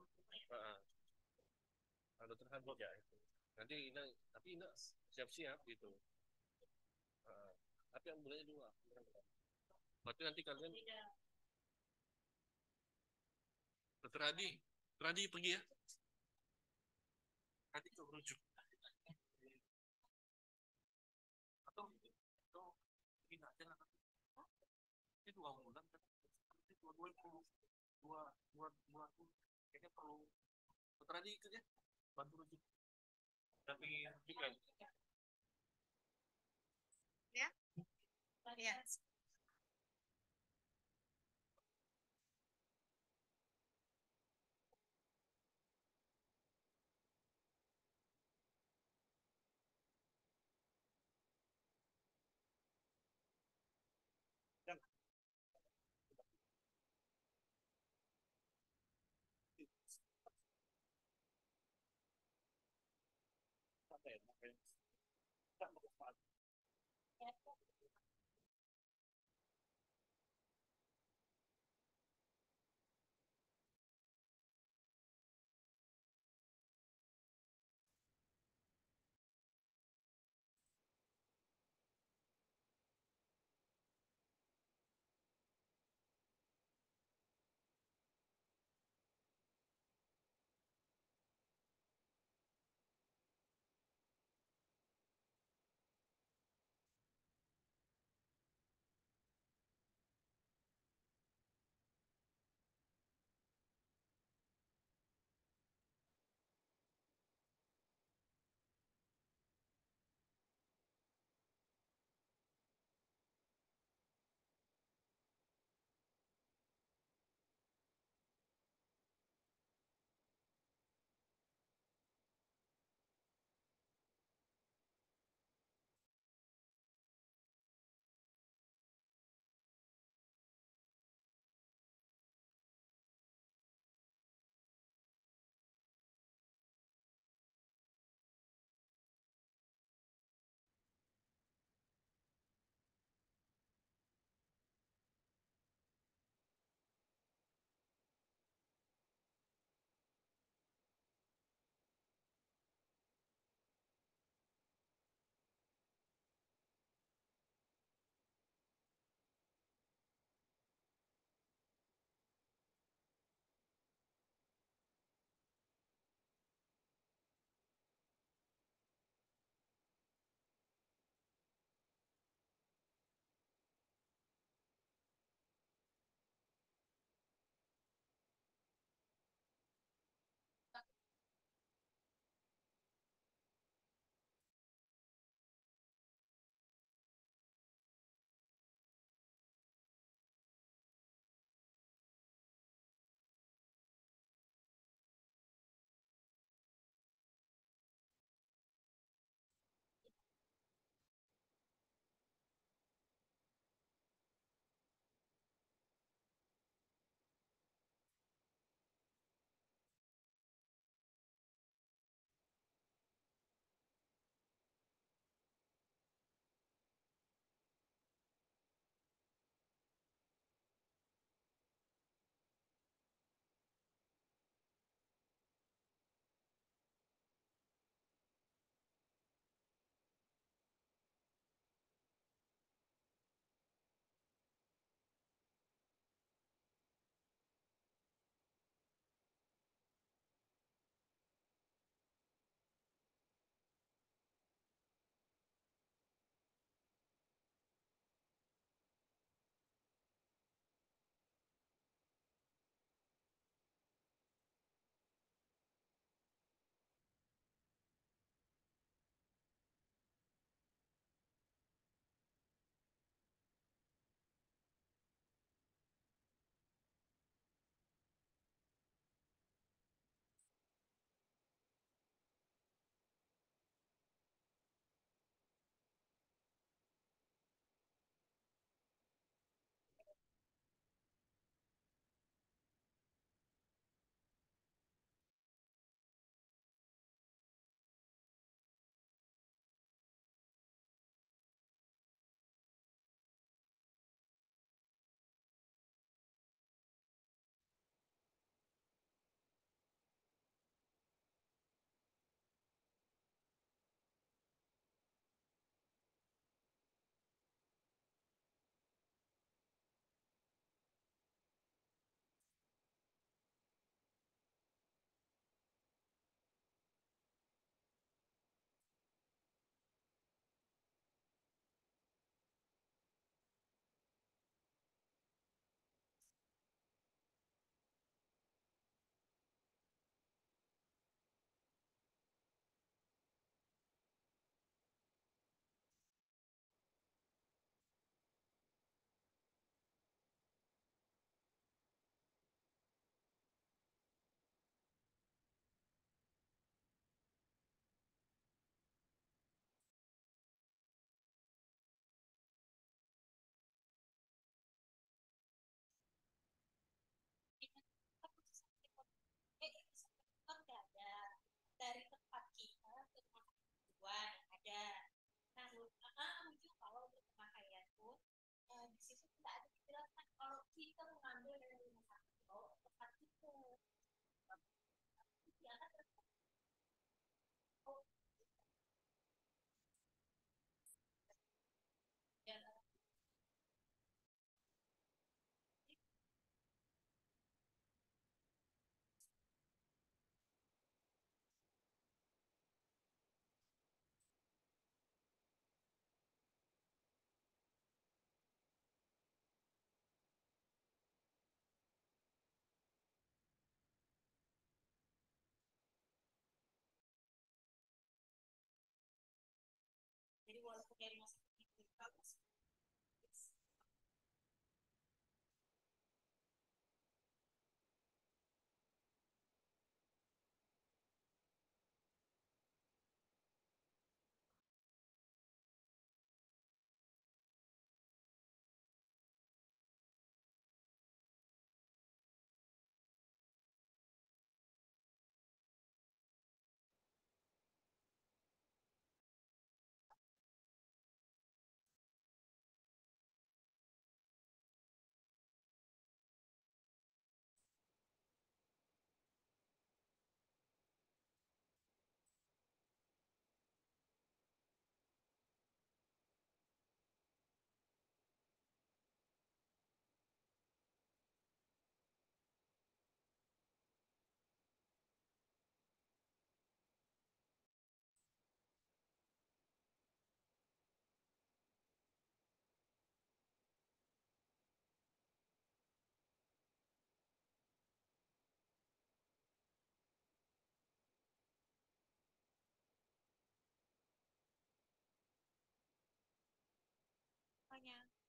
Speaker 15: Ada terhadap ya itu. Nanti tapi siap-siap gitu. Tapi ambulannya 2. Berarti nanti kalian Dokter Adi pergi ya. Adi ke rujuk. Atau tidak aja lah. Ini 2 bulan kan. Ini 2 kayaknya perlu Dokter Adi ikut ya. Bantu rujuk. Tapi juga.
Speaker 2: Ya. Ya.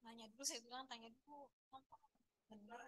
Speaker 13: nanya dulu, saya bilang tanya dulu. Benar